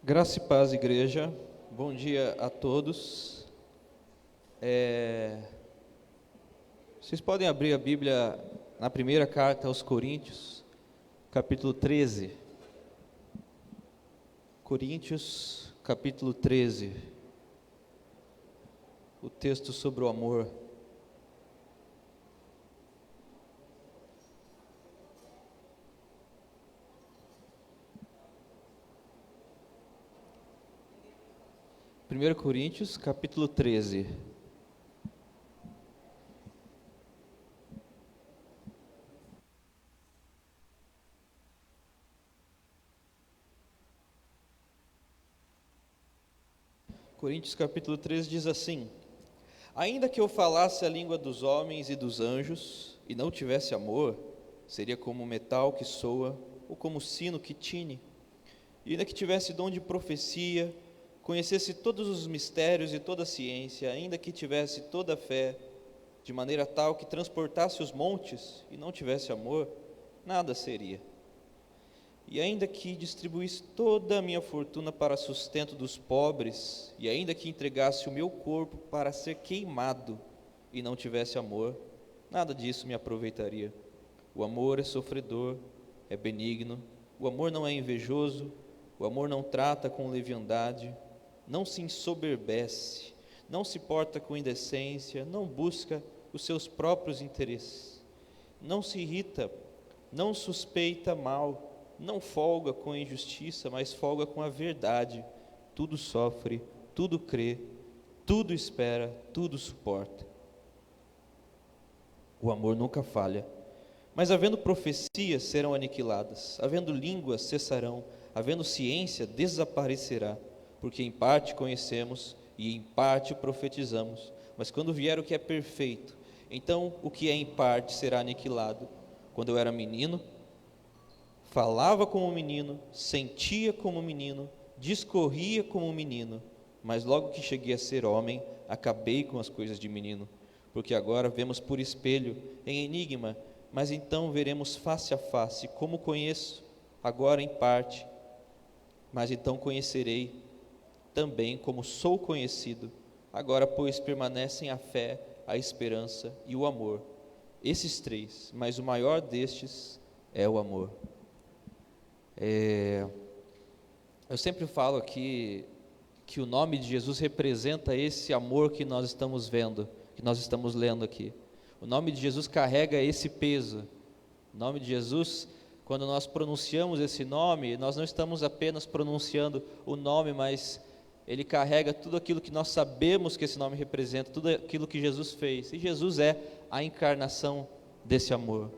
Graça e paz, igreja. Bom dia a todos. Vocês podem abrir a Bíblia na primeira carta aos Coríntios, capítulo 13. Coríntios, capítulo 13. O texto sobre o amor. Primeiro Coríntios, capítulo 13. Coríntios capítulo 13 diz assim: Ainda que eu falasse a língua dos homens e dos anjos, e não tivesse amor, seria como metal que soa, ou como sino que tine. E ainda que tivesse dom de profecia, conhecesse todos os mistérios e toda a ciência, ainda que tivesse toda a fé, de maneira tal que transportasse os montes, e não tivesse amor, nada seria. E ainda que distribuísse toda a minha fortuna para sustento dos pobres, e ainda que entregasse o meu corpo para ser queimado, e não tivesse amor, nada disso me aproveitaria. O amor é sofredor, é benigno, o amor não é invejoso, o amor não trata com leviandade, não se ensoberbece, não se porta com indecência, não busca os seus próprios interesses, não se irrita, não suspeita mal, não folga com a injustiça, mas folga com a verdade. Tudo sofre, tudo crê, tudo espera, tudo suporta. O amor nunca falha. Mas havendo profecias, serão aniquiladas, havendo línguas, cessarão, havendo ciência, desaparecerá, porque em parte conhecemos e em parte profetizamos. Mas quando vier o que é perfeito, então o que é em parte será aniquilado. Quando eu era menino, falava como menino, sentia como menino, discorria como menino, mas logo que cheguei a ser homem, acabei com as coisas de menino, porque agora vemos por espelho, em enigma, mas então veremos face a face. Como conheço, agora em parte, mas então conhecerei também como sou conhecido. Agora, pois, permanecem a fé, a esperança e o amor. Esses três, mas o maior destes é o amor. Eu sempre falo aqui que o nome de Jesus representa esse amor que nós estamos vendo, que nós estamos lendo aqui. O nome de Jesus carrega esse peso. O nome de Jesus, quando nós pronunciamos esse nome, nós não estamos apenas pronunciando o nome, mas ele carrega tudo aquilo que nós sabemos que esse nome representa, tudo aquilo que Jesus fez. E Jesus é a encarnação desse amor.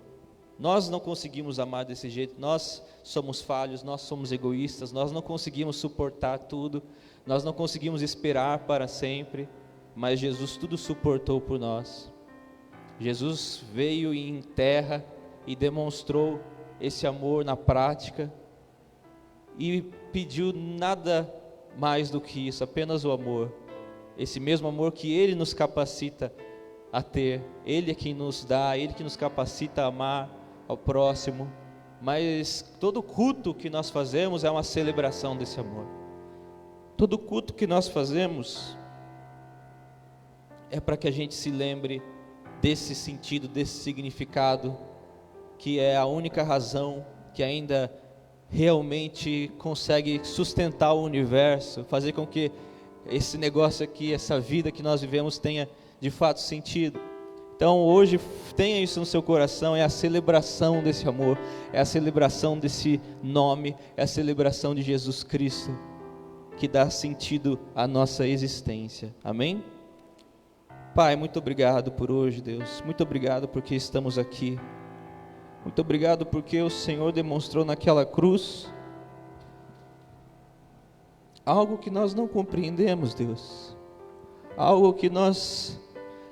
Nós não conseguimos amar desse jeito, nós somos falhos, nós somos egoístas, nós não conseguimos suportar tudo, nós não conseguimos esperar para sempre, mas Jesus tudo suportou por nós. Jesus veio em terra e demonstrou esse amor na prática e pediu nada mais do que isso, apenas o amor, esse mesmo amor que Ele nos capacita a ter, Ele é quem nos dá, Ele que nos capacita a amar ao próximo, mas todo culto que nós fazemos é uma celebração desse amor. Todo culto que nós fazemos é para que a gente se lembre desse sentido, desse significado, que é a única razão que ainda realmente consegue sustentar o universo, fazer com que esse negócio aqui, essa vida que nós vivemos tenha de fato sentido. Então hoje tenha isso no seu coração, é a celebração desse amor, é a celebração desse nome, é a celebração de Jesus Cristo, que dá sentido à nossa existência, amém? Pai, muito obrigado por hoje, Deus, muito obrigado porque estamos aqui, muito obrigado porque o Senhor demonstrou naquela cruz algo que nós não compreendemos, Deus, algo que nós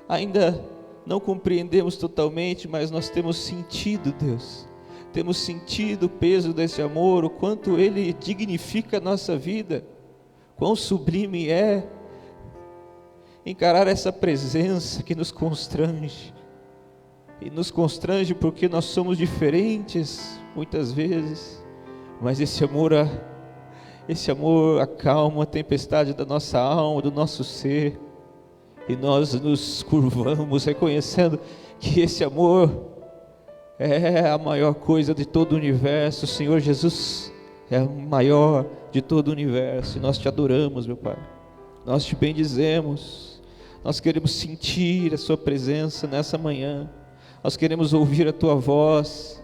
ainda não compreendemos totalmente, mas nós temos sentido, Deus, temos sentido o peso desse amor, o quanto Ele dignifica a nossa vida, quão sublime é encarar essa presença que nos constrange, e nos constrange porque nós somos diferentes, muitas vezes, mas esse amor Esse amor acalma a tempestade da nossa alma, do nosso ser, e nós nos curvamos reconhecendo que esse amor é a maior coisa de todo o universo. O Senhor Jesus é o maior de todo o universo, e nós te adoramos, meu Pai, nós te bendizemos, nós queremos sentir a sua presença nessa manhã, nós queremos ouvir a tua voz,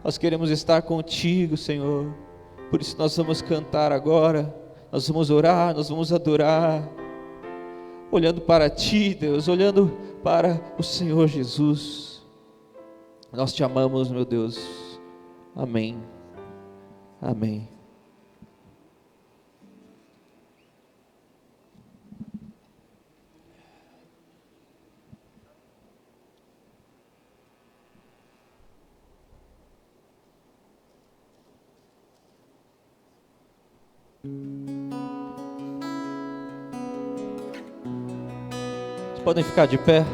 nós queremos estar contigo, Senhor. Por isso nós vamos cantar agora, nós vamos orar, nós vamos adorar, olhando para ti, Deus, olhando para o Senhor Jesus. Nós te amamos, meu Deus. Amém. Amém. Vocês podem ficar de pé.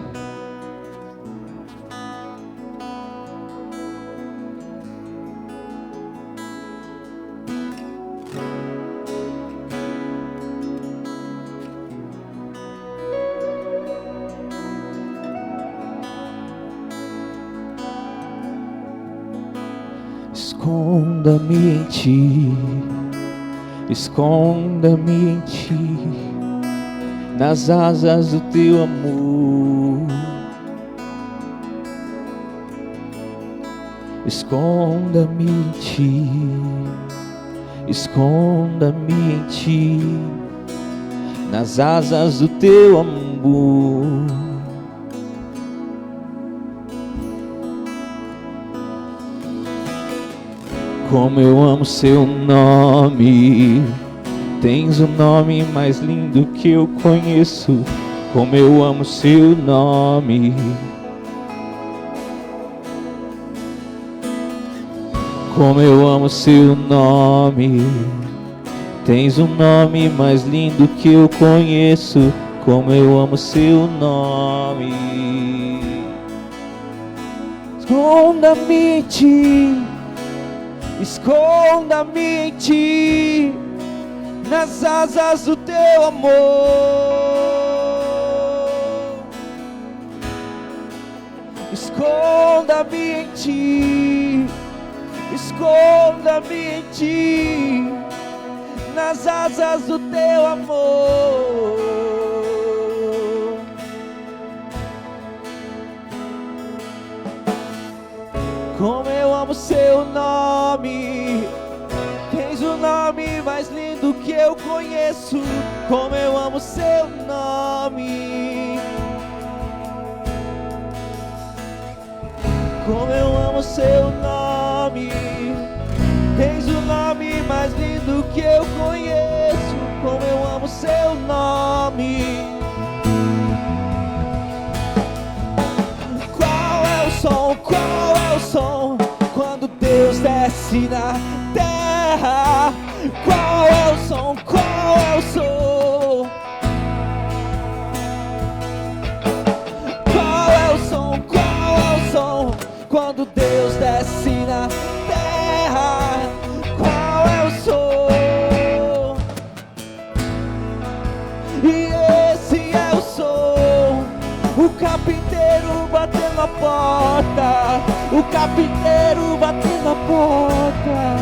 Esconda-me em ti, esconda-me em ti, nas asas do teu amor. Esconda-me em ti, esconda-me em ti, nas asas do teu amor. Como eu amo seu nome, tens o nome mais lindo que eu conheço. Como eu amo seu nome, como eu amo seu nome, tens o nome mais lindo que eu conheço. Como eu amo seu nome. Esconda-me em ti, esconda-me em ti, nas asas do teu amor. Esconda-me em ti, esconda-me em ti, nas asas do teu amor. Como eu amo seu nome, tens o nome mais lindo que eu conheço. Como eu amo seu nome, como eu amo seu nome, tens o nome mais lindo que eu conheço. Como eu amo seu nome. Qual é o som quando Deus desce na terra? Qual é o som? Qual é o som? Qual é o som? Qual é o som quando Deus desce na terra? Qual é o som? E esse é o som, o carpinteiro batendo a porta, o carpinteiro batendo a porta.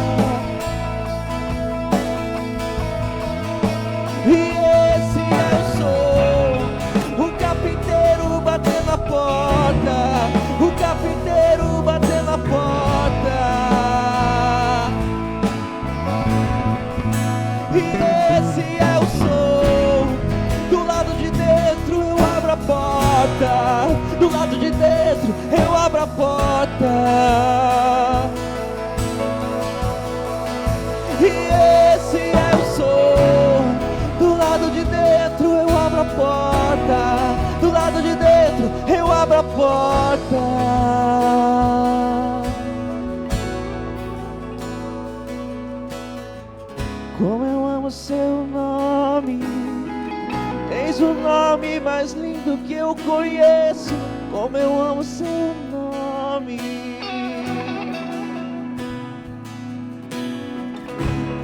E esse é o som, o carpinteiro batendo a porta, o carpinteiro batendo a porta. E esse é o som, do lado de dentro eu abro a porta, do lado de dentro eu abro a porta. E esse é o som, do lado de dentro eu abro a porta, do lado de dentro eu abro a porta. Como eu amo seu nome, tens o nome mais lindo que eu conheço. Como eu amo seu nome.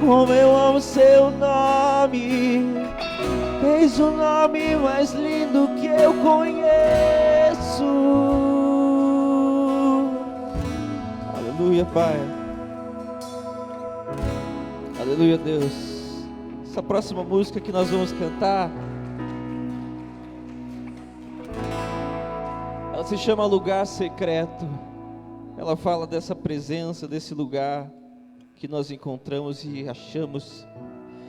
Como eu amo seu nome, tens o nome mais lindo que eu conheço. Aleluia, Pai. Aleluia, Deus. Essa próxima música que nós vamos cantar, ela se chama Lugar Secreto. Ela fala dessa presença, desse lugar que nós encontramos e achamos,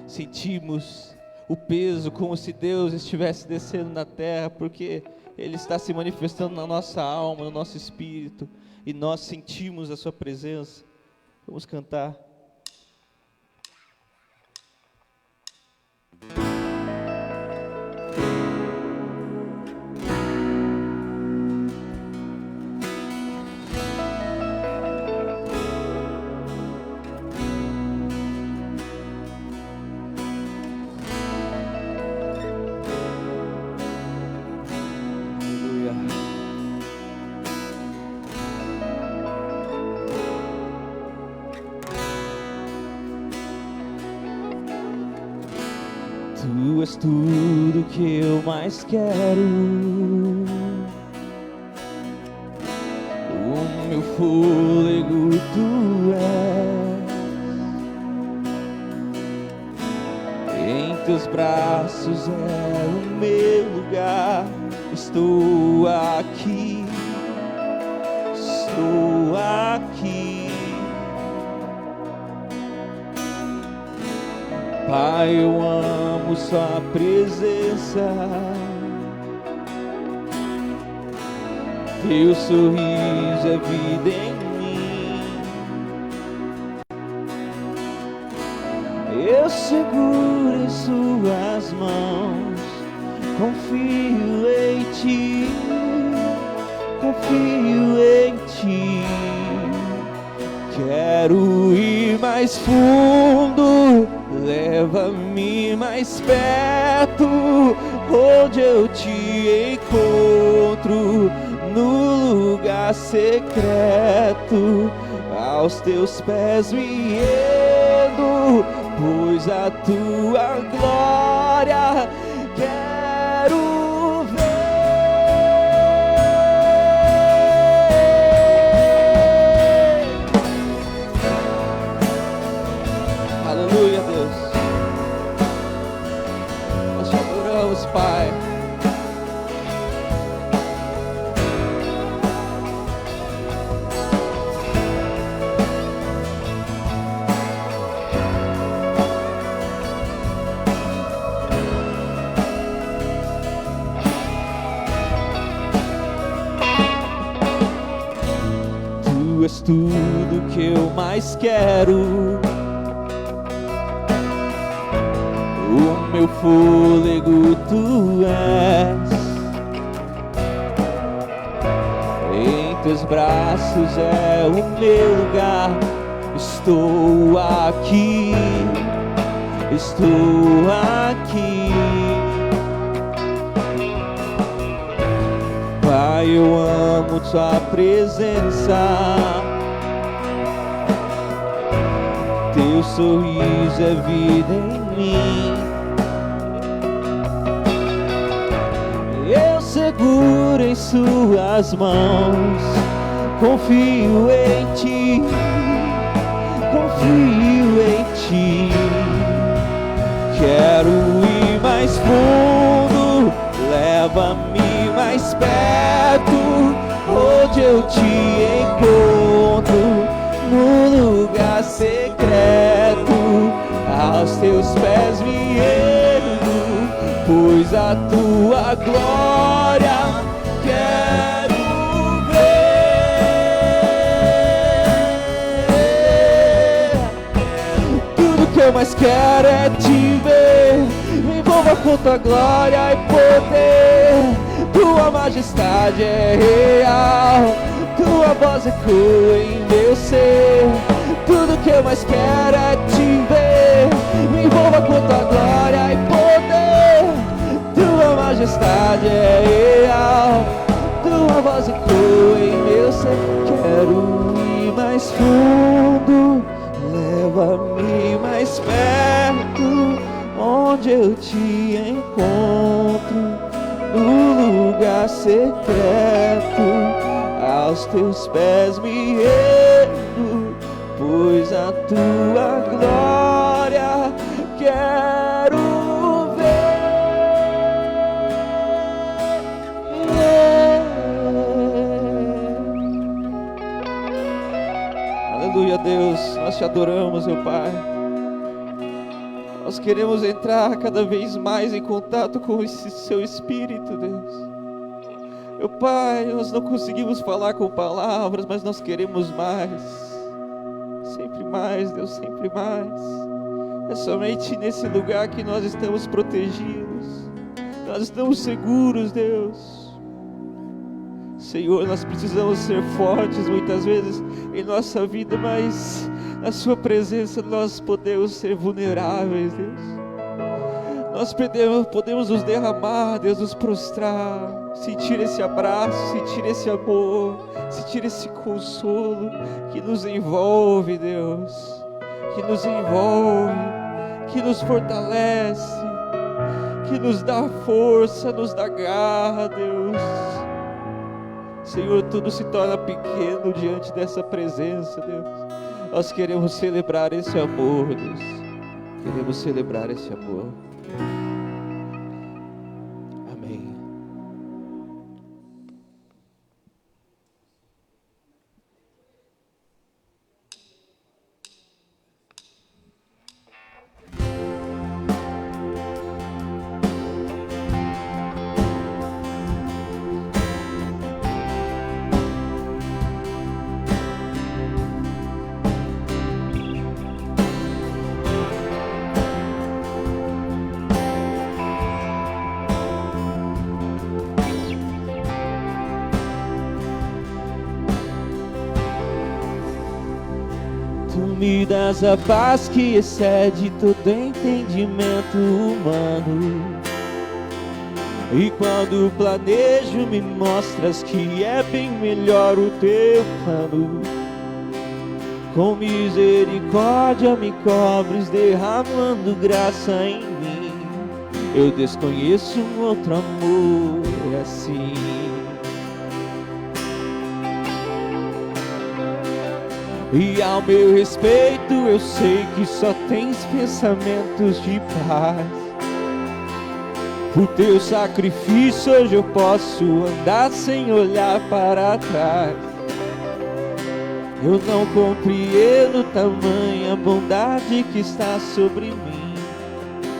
sentimos o peso, como se Deus estivesse descendo na terra, porque Ele está se manifestando na nossa alma, no nosso espírito, e nós sentimos a sua presença. Vamos cantar. Tu és tudo que eu mais quero, o meu fôlego tu és, em teus braços é o meu lugar. Estou aqui, estou aqui. Pai, eu amo sua presença, teu sorriso é vida em mim. Eu seguro em suas mãos, confio em ti, confio em ti. Quero ir mais fundo, leva-me mais perto, onde eu te encontro, no lugar secreto, aos teus pés me rendo, pois a tua glória quero ver. Aleluia, Deus. Nós te adoramos, Pai. Tu és tudo que eu mais quero, o meu fôlego tu és, em teus braços é o meu lugar. Estou aqui, estou aqui. Pai, eu amo tua presença, teu sorriso é vida em mim. Eu seguro em suas mãos, confio em ti, confio em ti. Quero ir mais fundo, leva-me mais perto, onde eu te encontro, no lugar secreto, aos teus pés me ergo, pois a tua glória quero ver. Tudo que eu mais quero é te ver, me envolva com tua glória e poder. Tua majestade é real, tua voz ecoa em meu ser. Tudo que eu mais quero é te ver, me envolva com tua glória e poder. Tua majestade é real, tua voz ecoa em meu ser. Quero ir mais fundo, Leva-me mais perto, onde eu te encontro, no lugar secreto, aos teus pés me rendo, pois a tua glória quero ver. Aleluia, Deus, nós te adoramos, meu Pai. Nós queremos entrar cada vez mais em contato com esse seu Espírito, Deus. Meu Pai, nós não conseguimos falar com palavras, mas nós queremos mais. Sempre mais, Deus, sempre mais. É somente nesse lugar que nós estamos protegidos. Nós estamos seguros, Deus. Senhor, nós precisamos ser fortes muitas vezes em nossa vida, mas na sua presença nós podemos ser vulneráveis, Deus. Nós podemos nos derramar, Deus, nos prostrar, sentir esse abraço, sentir esse amor, sentir esse consolo que nos envolve, Deus, que nos envolve, que nos fortalece, que nos dá força, nos dá garra, Deus. Senhor, tudo se torna pequeno diante dessa presença, Deus. Nós queremos celebrar esse amor, Deus. Queremos celebrar esse amor. Amém. Me dás a paz que excede todo entendimento humano. E quando planejo me mostras que é bem melhor o teu plano. Com misericórdia me cobres, derramando graça em mim. Eu desconheço um outro amor assim. E ao meu respeito eu sei que só tens pensamentos de paz. Por teu sacrifício hoje eu posso andar sem olhar para trás. Eu não compreendo tamanha bondade que está sobre mim.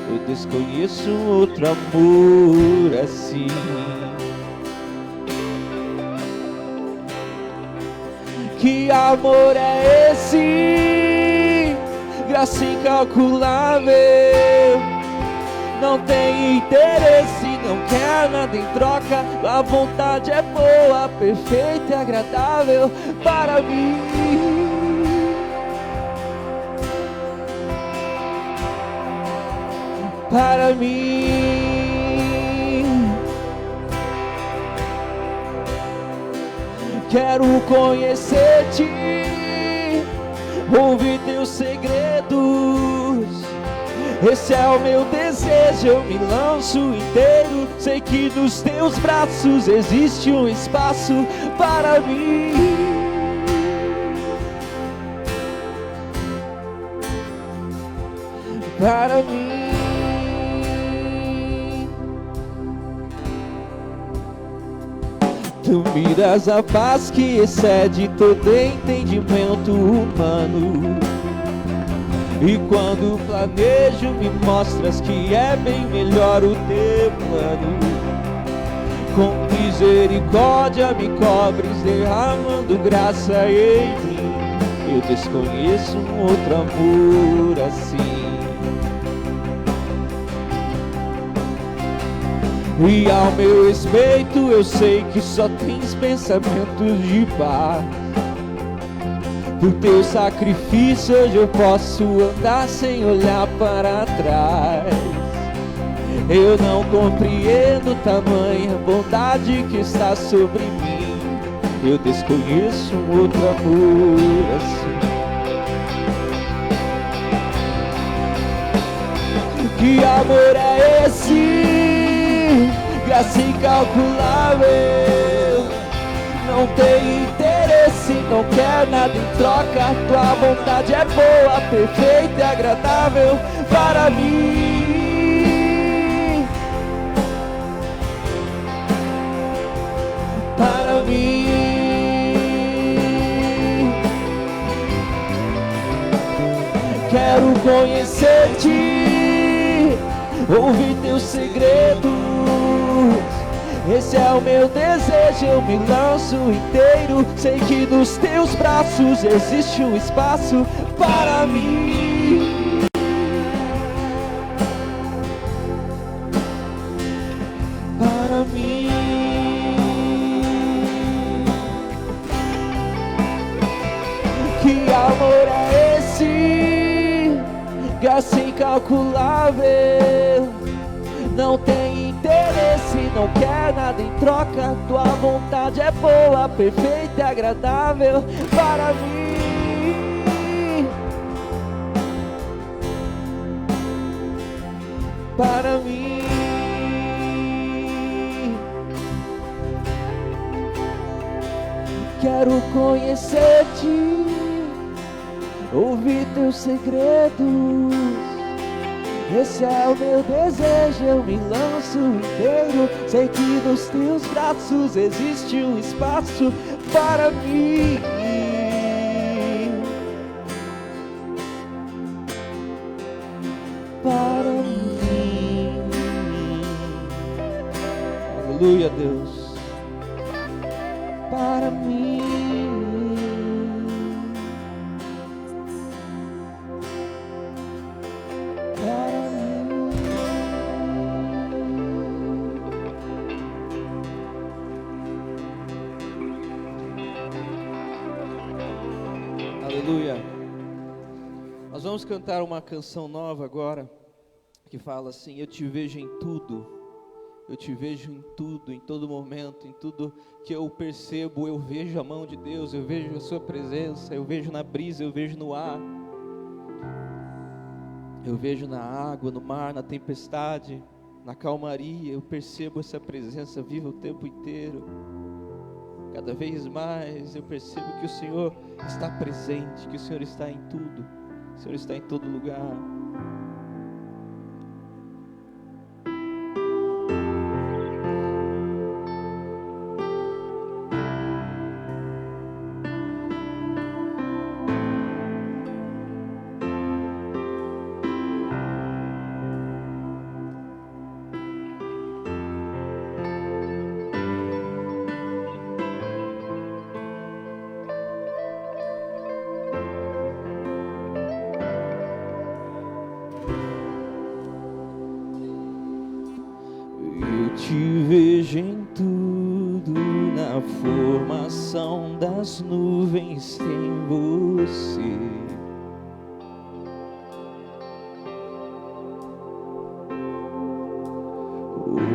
Eu desconheço um outro amor assim. Que amor é esse? Graça incalculável. Não tem interesse, não quer nada em troca. A vontade é boa, perfeita e agradável para mim. Para mim. Quero conhecer-te, ouvir teus segredos. Esse é o meu desejo, eu me lanço inteiro. Sei que nos teus braços existe um espaço para mim. Para mim. Tu me dás a paz que excede todo entendimento humano. E quando planejo me mostras que é bem melhor o teu plano. Com misericórdia me cobres, derramando graça em mim. Eu desconheço um outro amor assim. E ao meu respeito eu sei que só tens pensamentos de paz. Por teu sacrifício hoje eu posso andar sem olhar para trás. Eu não compreendo tamanha bondade que está sobre mim. Eu desconheço um outro amor assim. amor é esse? Graça incalculável. Não tem interesse, não quer nada em troca. Tua vontade é boa, perfeita e agradável para mim. Para mim. Quero conhecer-te, ouvir teus segredos. Esse é o meu desejo, eu me lanço inteiro. Sei que nos teus braços existe um espaço para mim. Para mim. Que amor é esse? Graça incalculável. Não tem interesse, não quer nada em troca. Tua vontade é boa, perfeita e agradável para mim. Para mim. Quero conhecer-te, ouvir teus segredos. Esse é o meu desejo, eu me lanço inteiro. Sei que nos teus braços existe um espaço para mim. Para mim. Aleluia, Deus. Para mim. Aleluia. Nós vamos cantar uma canção nova agora, que fala assim: eu te vejo em tudo, eu te vejo em tudo, em todo momento, em tudo que eu percebo, eu vejo a mão de Deus, eu vejo a sua presença, eu vejo na brisa, eu vejo no ar, eu vejo na água, no mar, na tempestade, na calmaria, eu percebo essa presença viva o tempo inteiro. Cada vez mais eu percebo que o Senhor está presente, que o Senhor está em tudo, o Senhor está em todo lugar. Te vejo em tudo, na formação das nuvens tem você.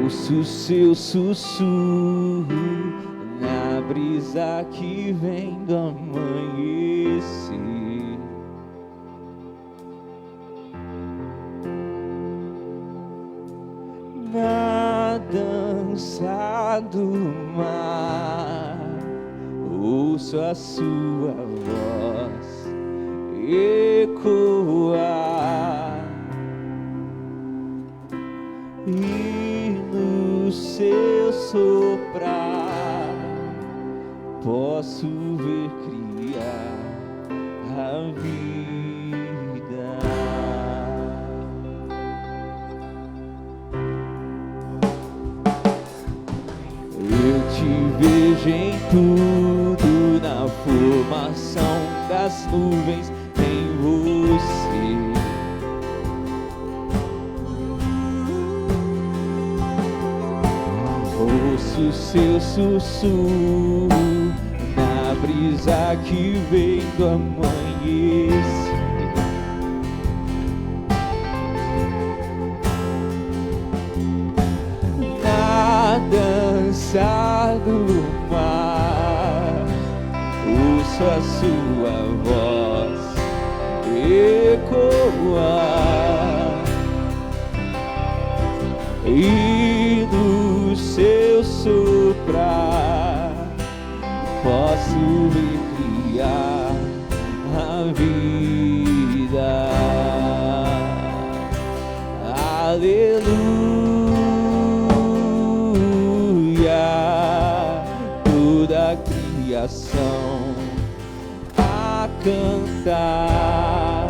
Ouço seu sussurro na brisa que vem do amanhecer. Na dança do mar, ouço a sua voz ecoar, e no seu soprar posso ver criar a vida. Vejo em tudo, na formação das nuvens tem você. Ouço seu sussurro na brisa que vem do amanhecer. Na dança do mar, ouço a sua voz ecoar, vida. Aleluia, toda a criação a cantar.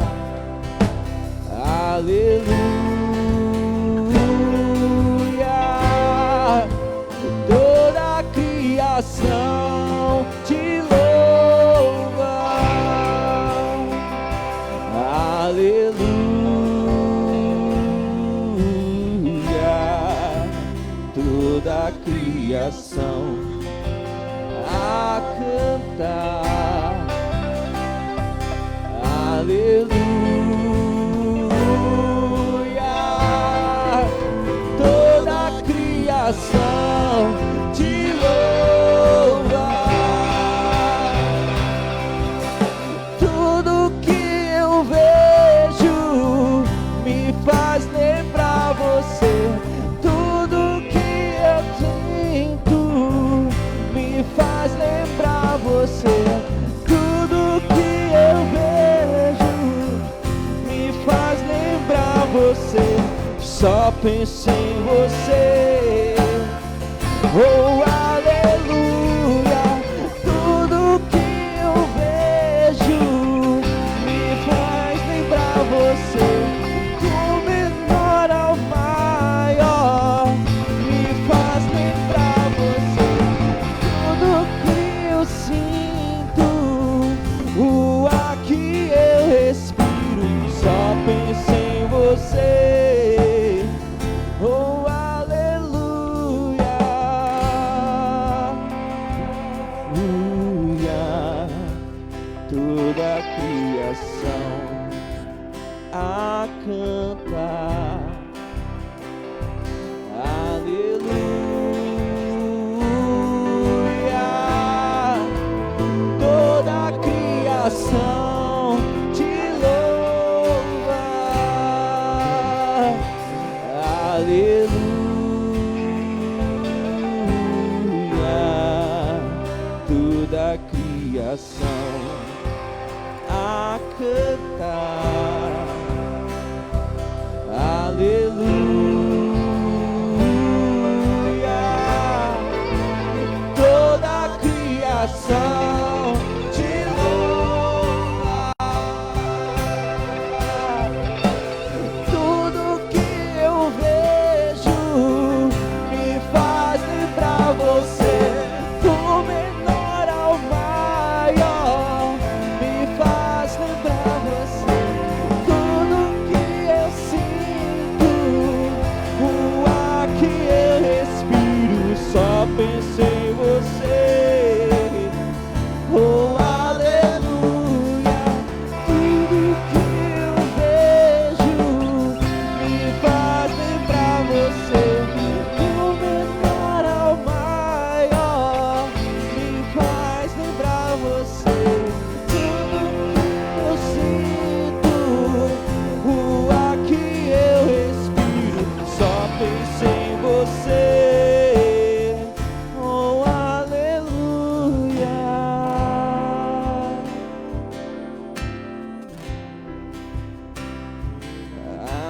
Aleluia, toda a criação te louva. Aleluia, toda a criação a cantar. Aleluia, toda a criação te louva. Tudo que eu vejo me faz lembrar você. Tudo que eu sinto me faz lembrar você. Tudo que eu vejo me faz lembrar você. Só penso em você. Oh, aleluia. Tudo que eu vejo me faz lembrar você. Do menor ao maior me faz lembrar você. Tudo que eu sinto, o ar que eu respiro, só penso em você. Oh, aleluia, aleluia, toda a criação a cantar. Aleluia, toda a criação te louva. Aleluia, toda a criação a cantar. Aleluia, toda a criação te louva. Tudo que eu vejo me faz lembrar você. Do menor ao maior me faz lembrar você. Tudo que eu sinto, o ar que eu respiro, só penso em você. Oh, aleluia, tudo que eu vejo me faz lembrar você. Do menor ao maior me faz lembrar você. Tudo que eu sinto, o ar que eu respiro, só penso em você. Oh, aleluia,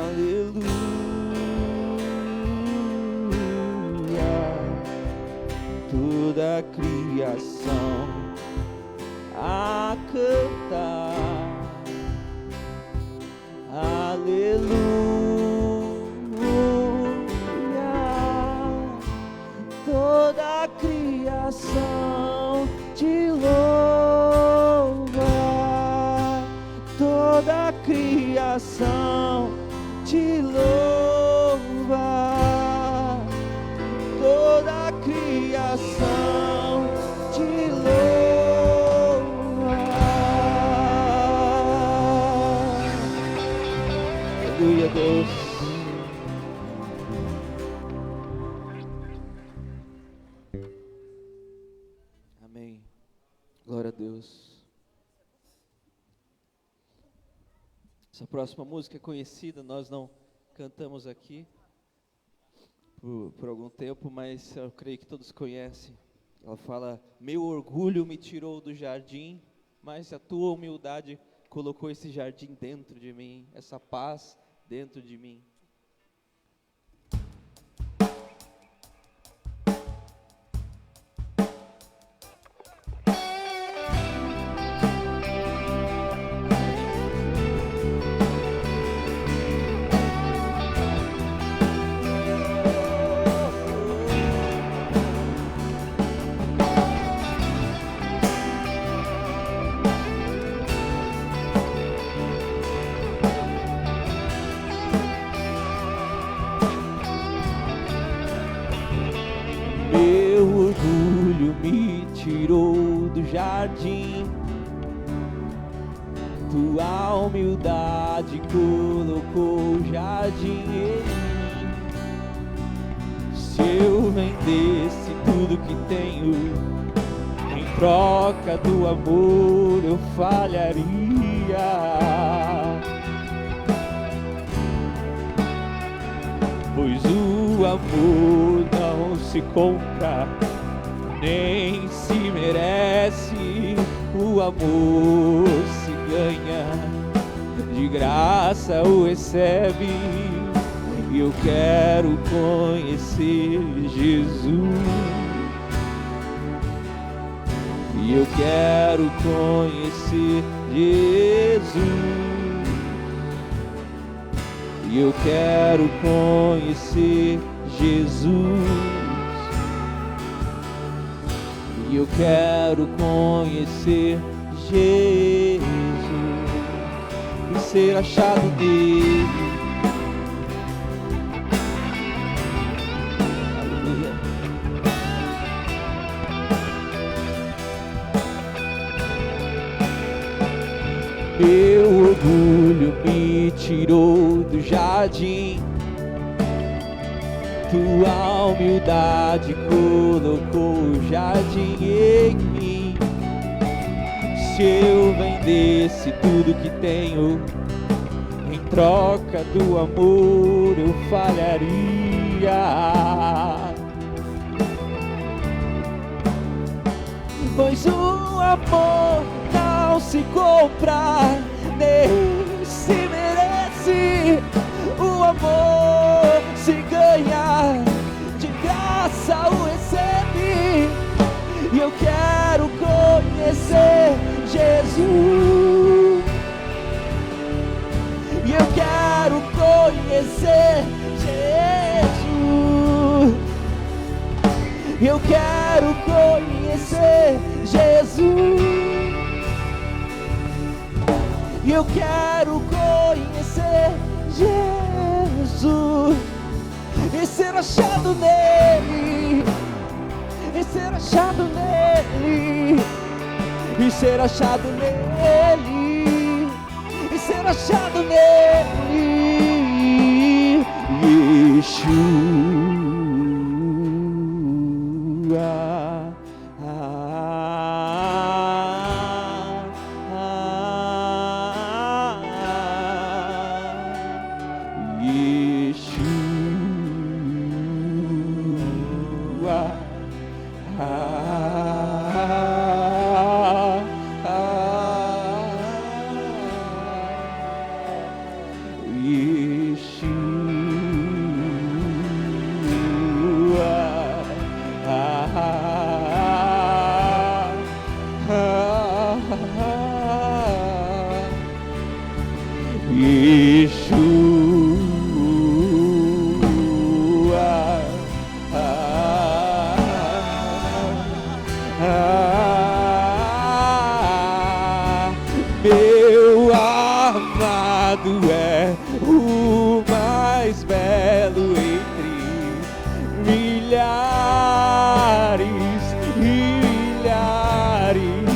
aleluia, toda a criação a cantar. Aleluia, toda a criação te louva. Toda a criação te louva. Toda a criação te louva. Aleluia, Deus. Amém. Glória a Deus. Essa próxima música é conhecida, nós não cantamos aqui por algum tempo, mas eu creio que todos conhecem. Ela fala: meu orgulho me tirou do jardim, mas a tua humildade colocou esse jardim dentro de mim, essa paz dentro de mim. Meu orgulho me tirou do jardim, tua humildade colocou o jardim em mim. Se eu vendesse tudo que tenho, em troca do amor eu falharia. Pois o amor não se compra, nem se merece. O amor se ganha, de graça o recebe. E eu quero conhecer Jesus. E eu quero conhecer Jesus. E eu quero conhecer Jesus. E eu quero conhecer Jesus e ser achado dele. Aleluia. Meu orgulho me tirou do jardim, tua humildade colocou o jardim em mim. Se eu vendesse tudo que tenho, em troca do amor eu falharia. Pois o amor não se compra, nem se merece. O amor se ganha, de graça o recebe. E eu quero conhecer Jesus. E eu quero conhecer Jesus. Eu quero conhecer Jesus. E eu quero conhecer Jesus e ser achado nele, e ser achado nele, e ser achado nele, e ser achado nele. Yeshua. Meu amado é o mais belo entre milhares e milhares.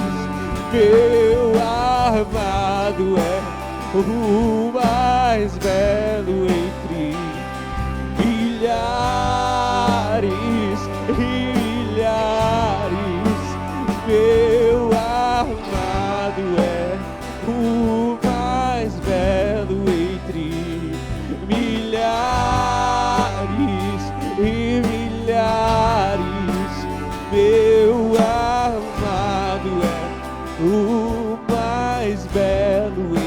Meu amado é o mais belo entre milhares e milhares. Meu amado é o mais belo entre milhares e milhares. Meu amado é o mais belo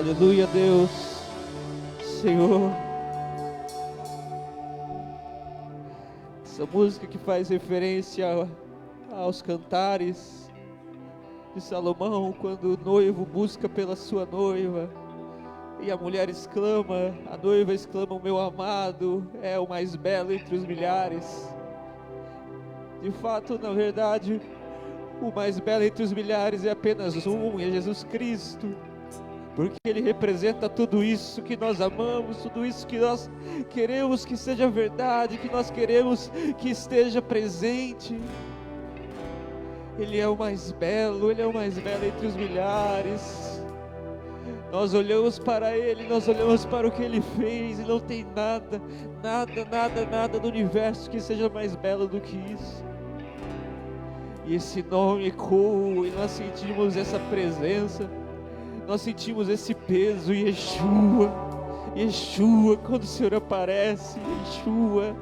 Aleluia, Deus. Senhor, essa música que faz referência aos cantares de Salomão, quando o noivo busca pela sua noiva, e a mulher exclama, a noiva exclama: o meu amado é o mais belo entre os milhares. De fato, na verdade, o mais belo entre os milhares é apenas um, é Jesus Cristo, porque Ele representa tudo isso que nós amamos, tudo isso que nós queremos que seja verdade, que nós queremos que esteja presente. Ele é o mais belo, Ele é o mais belo entre os milhares. Nós olhamos para Ele, nós olhamos para o que Ele fez, e não tem nada, nada, nada, nada do universo que seja mais belo do que isso. E esse nome ecoa, e nós sentimos essa presença, nós sentimos esse peso. Yeshua, Yeshua, quando o Senhor aparece, Yeshua.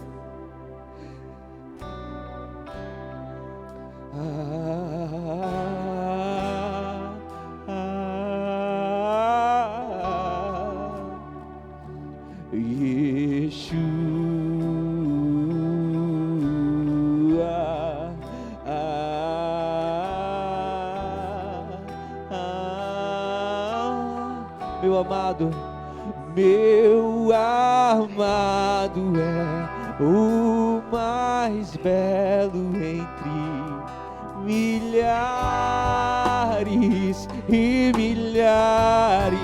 Meu amado, meu amado é o mais belo entre milhares e milhares.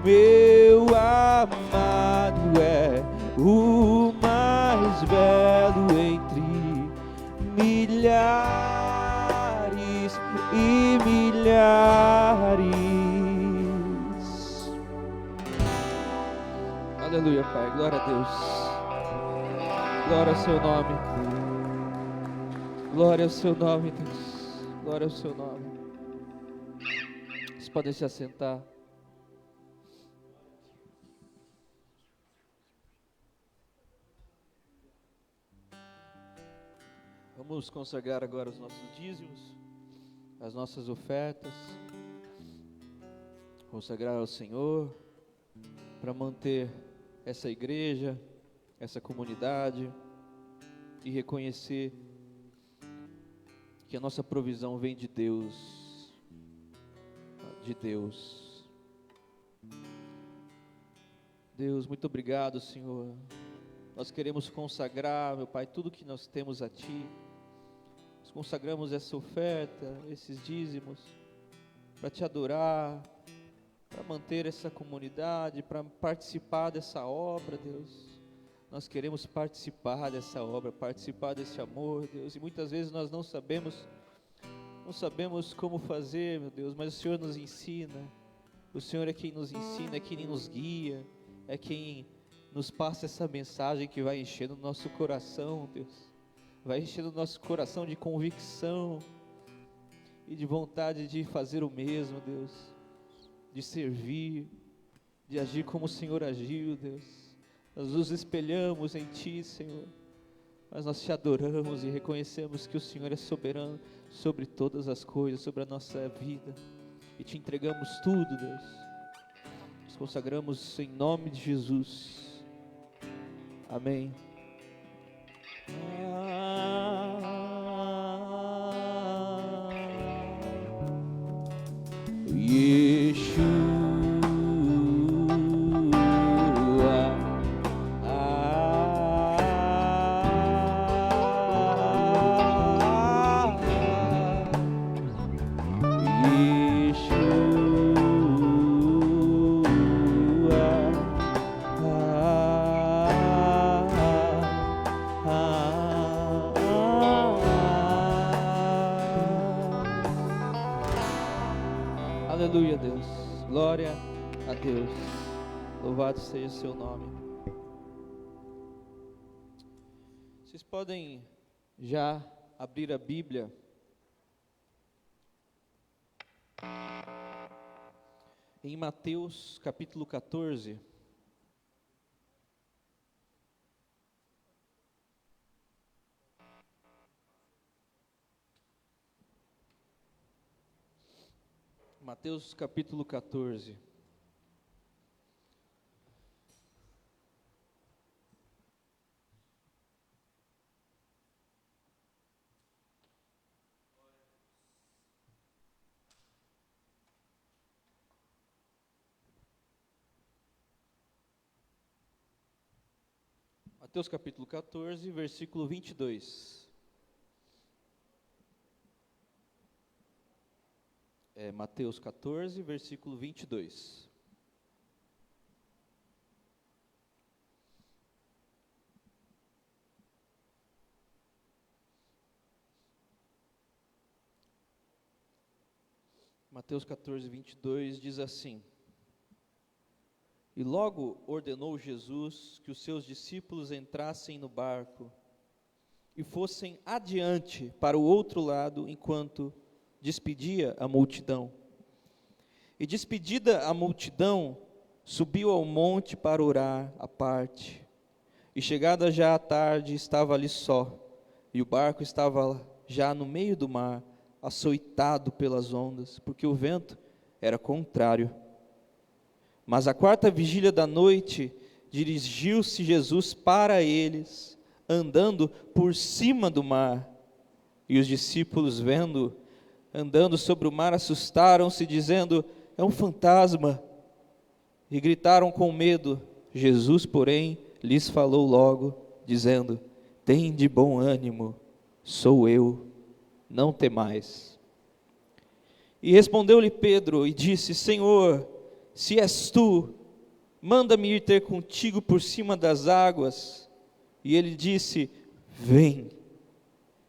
Meu amado é o mais belo entre milhares e milhares. Aleluia, Pai, glória a Deus, glória ao seu nome, glória ao seu nome, Deus, glória ao seu nome. Vocês podem se assentar. Vamos consagrar agora os nossos dízimos, as nossas ofertas, consagrar ao Senhor, para manter essa igreja, essa comunidade, e reconhecer que a nossa provisão vem de Deus, Deus, muito obrigado, Senhor. Nós queremos consagrar, meu Pai, tudo que nós temos a Ti. Nós consagramos essa oferta, esses dízimos, para Te adorar, para manter essa comunidade, para participar dessa obra, Deus. Nós queremos participar dessa obra, participar desse amor, Deus, e muitas vezes nós não sabemos como fazer, meu Deus, mas o Senhor nos ensina. O Senhor é quem nos ensina, é quem nos guia, é quem nos passa essa mensagem que vai enchendo o nosso coração, Deus, vai enchendo o nosso coração de convicção e de vontade de fazer o mesmo, Deus, de servir, de agir como o Senhor agiu, Deus. Nós nos espelhamos em Ti, Senhor, mas nós Te adoramos e reconhecemos que o Senhor é soberano sobre todas as coisas, sobre a nossa vida, e Te entregamos tudo, Deus. Nos consagramos em nome de Jesus. Amém. Aleluia, Deus, glória a Deus, louvado seja o seu nome. Vocês podem já abrir a Bíblia em Mateus capítulo 14. Mateus capítulo 14. Mateus capítulo 14, versículo 22. Mateus 14, versículo 22. Mateus 14, 22 diz assim: E logo ordenou Jesus que os seus discípulos entrassem no barco e fossem adiante para o outro lado, enquanto despedia a multidão. E despedida a multidão, subiu ao monte para orar à parte. E chegada já a tarde, estava ali só, e o barco estava já no meio do mar, açoitado pelas ondas, porque o vento era contrário. Mas à quarta vigília da noite, dirigiu-se Jesus para eles, andando por cima do mar. E os discípulos, vendo, andando sobre o mar, assustaram-se, dizendo: é um fantasma. E gritaram com medo. Jesus, porém, lhes falou logo, dizendo: tende bom ânimo, sou eu, não temais. E respondeu-lhe Pedro e disse: Senhor, se és tu, manda-me ir ter contigo por cima das águas. E ele disse: vem.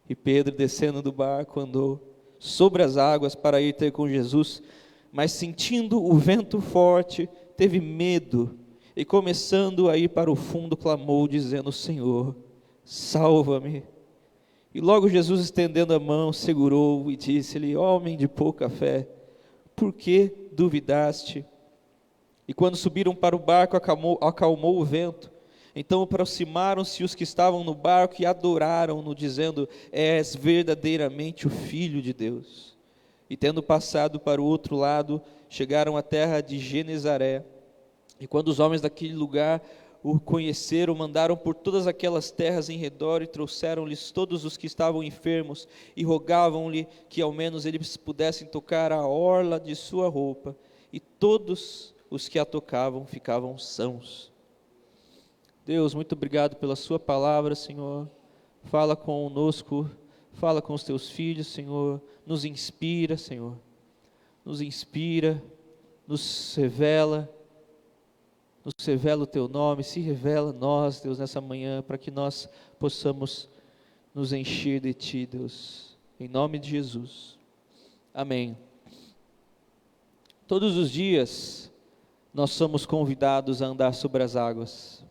E Pedro, descendo do barco, andou sobre as águas para ir ter com Jesus, mas sentindo o vento forte, teve medo, e começando a ir para o fundo, clamou, dizendo: Senhor, salva-me. E logo Jesus, estendendo a mão, segurou e disse-lhe: homem de pouca fé, por que duvidaste? E quando subiram para o barco, acalmou o vento. Então aproximaram-se os que estavam no barco e adoraram-no, dizendo: és verdadeiramente o Filho de Deus. E tendo passado para o outro lado, chegaram à terra de Genezaré. E quando os homens daquele lugar o conheceram, mandaram por todas aquelas terras em redor e trouxeram-lhes todos os que estavam enfermos e rogavam-lhe que ao menos eles pudessem tocar a orla de sua roupa. E todos os que a tocavam ficavam sãos. Deus, muito obrigado pela sua palavra, Senhor. Fala conosco, fala com os teus filhos, Senhor. Nos inspira, Senhor. Nos inspira, nos revela o teu nome, se revela a nós, Deus, nessa manhã, para que nós possamos nos encher de ti, Deus. Em nome de Jesus. Amém. Todos os dias nós somos convidados a andar sobre as águas.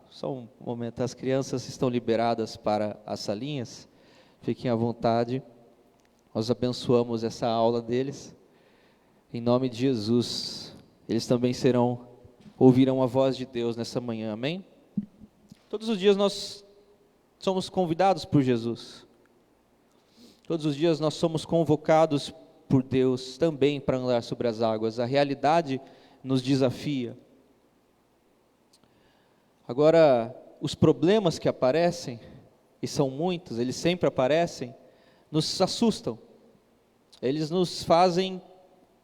Só um momento, as crianças estão liberadas para as salinhas, fiquem à vontade, nós abençoamos essa aula deles, em nome de Jesus, eles também ouvirão a voz de Deus nessa manhã, amém? Todos os dias nós somos convidados por Jesus, todos os dias nós somos convocados por Deus também para andar sobre as águas, a realidade nos desafia. Agora, os problemas que aparecem, e são muitos, eles sempre aparecem, nos assustam. Eles nos fazem,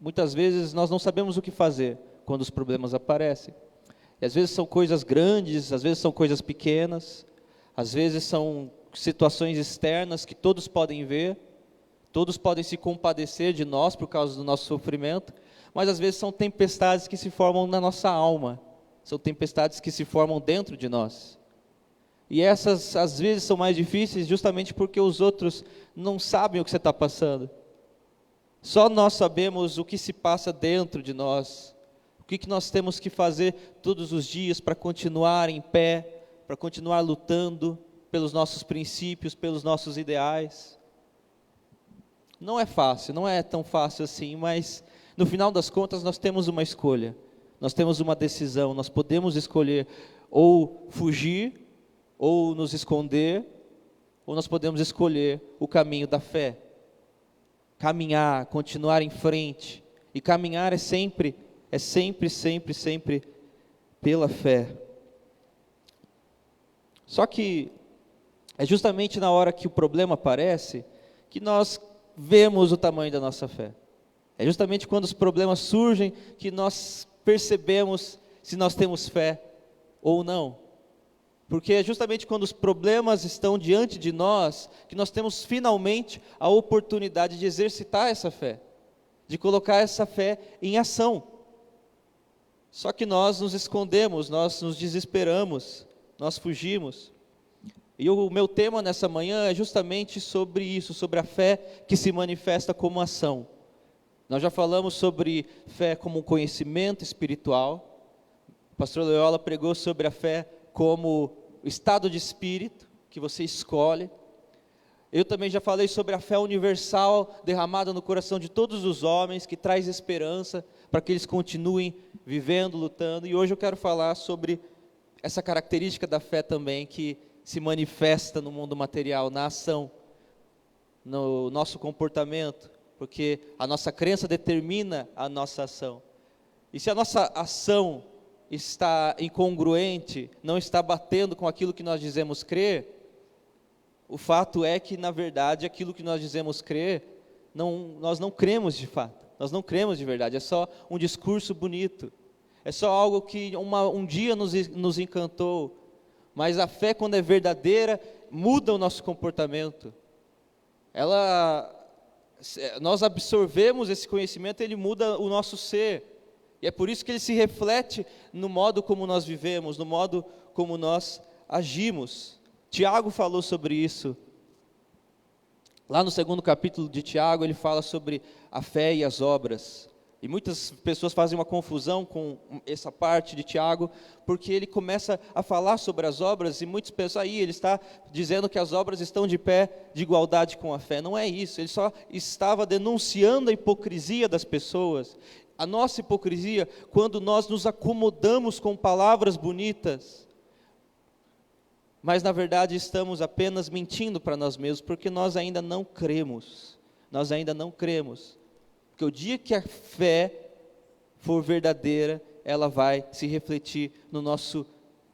muitas vezes nós não sabemos o que fazer quando os problemas aparecem. E às vezes são coisas grandes, às vezes são coisas pequenas, às vezes são situações externas que todos podem ver, todos podem se compadecer de nós por causa do nosso sofrimento, mas às vezes são tempestades que se formam na nossa alma. São tempestades que se formam dentro de nós. E essas, às vezes, são mais difíceis justamente porque os outros não sabem o que você está passando. Só nós sabemos o que se passa dentro de nós. O que nós temos que fazer todos os dias para continuar em pé, para continuar lutando pelos nossos princípios, pelos nossos ideais. Não é fácil, não é tão fácil assim, mas no final das contas nós temos uma escolha. Nós temos uma decisão, nós podemos escolher ou fugir, ou nos esconder, ou nós podemos escolher o caminho da fé. Caminhar, continuar em frente. E caminhar é sempre pela fé. Só que é justamente na hora que o problema aparece, que nós vemos o tamanho da nossa fé. É justamente quando os problemas surgem que nós percebemos se nós temos fé ou não. Porque é justamente quando os problemas estão diante de nós, que nós temos finalmente a oportunidade de exercitar essa fé, de colocar essa fé em ação. Só que nós nos escondemos, nós nos desesperamos, nós fugimos. E o meu tema nessa manhã é justamente sobre isso, sobre a fé que se manifesta como ação. Nós já falamos sobre fé como um conhecimento espiritual. O pastor Loyola pregou sobre a fé como o estado de espírito que você escolhe. Eu também já falei sobre a fé universal derramada no coração de todos os homens, que traz esperança para que eles continuem vivendo, lutando. E hoje eu quero falar sobre essa característica da fé também, que se manifesta no mundo material, na ação, no nosso comportamento, porque a nossa crença determina a nossa ação. E se a nossa ação está incongruente, não está batendo com aquilo que nós dizemos crer, o fato é que, na verdade, aquilo que nós dizemos crer, nós não cremos de fato, nós não cremos de verdade, é só um discurso bonito, é só algo que um dia nos encantou, mas a fé, quando é verdadeira, muda o nosso comportamento. Nós absorvemos esse conhecimento, ele muda o nosso ser. E é por isso que ele se reflete no modo como nós vivemos, no modo como nós agimos. Tiago falou sobre isso. Lá no 2º capítulo de Tiago, ele fala sobre a fé e as obras. E muitas pessoas fazem uma confusão com essa parte de Tiago, porque ele começa a falar sobre as obras, e muitos pensam, ele está dizendo que as obras estão de pé de igualdade com a fé. Não é isso, ele só estava denunciando a hipocrisia das pessoas. A nossa hipocrisia, quando nós nos acomodamos com palavras bonitas, mas na verdade estamos apenas mentindo para nós mesmos, porque nós ainda não cremos, porque o dia que a fé for verdadeira, ela vai se refletir no nosso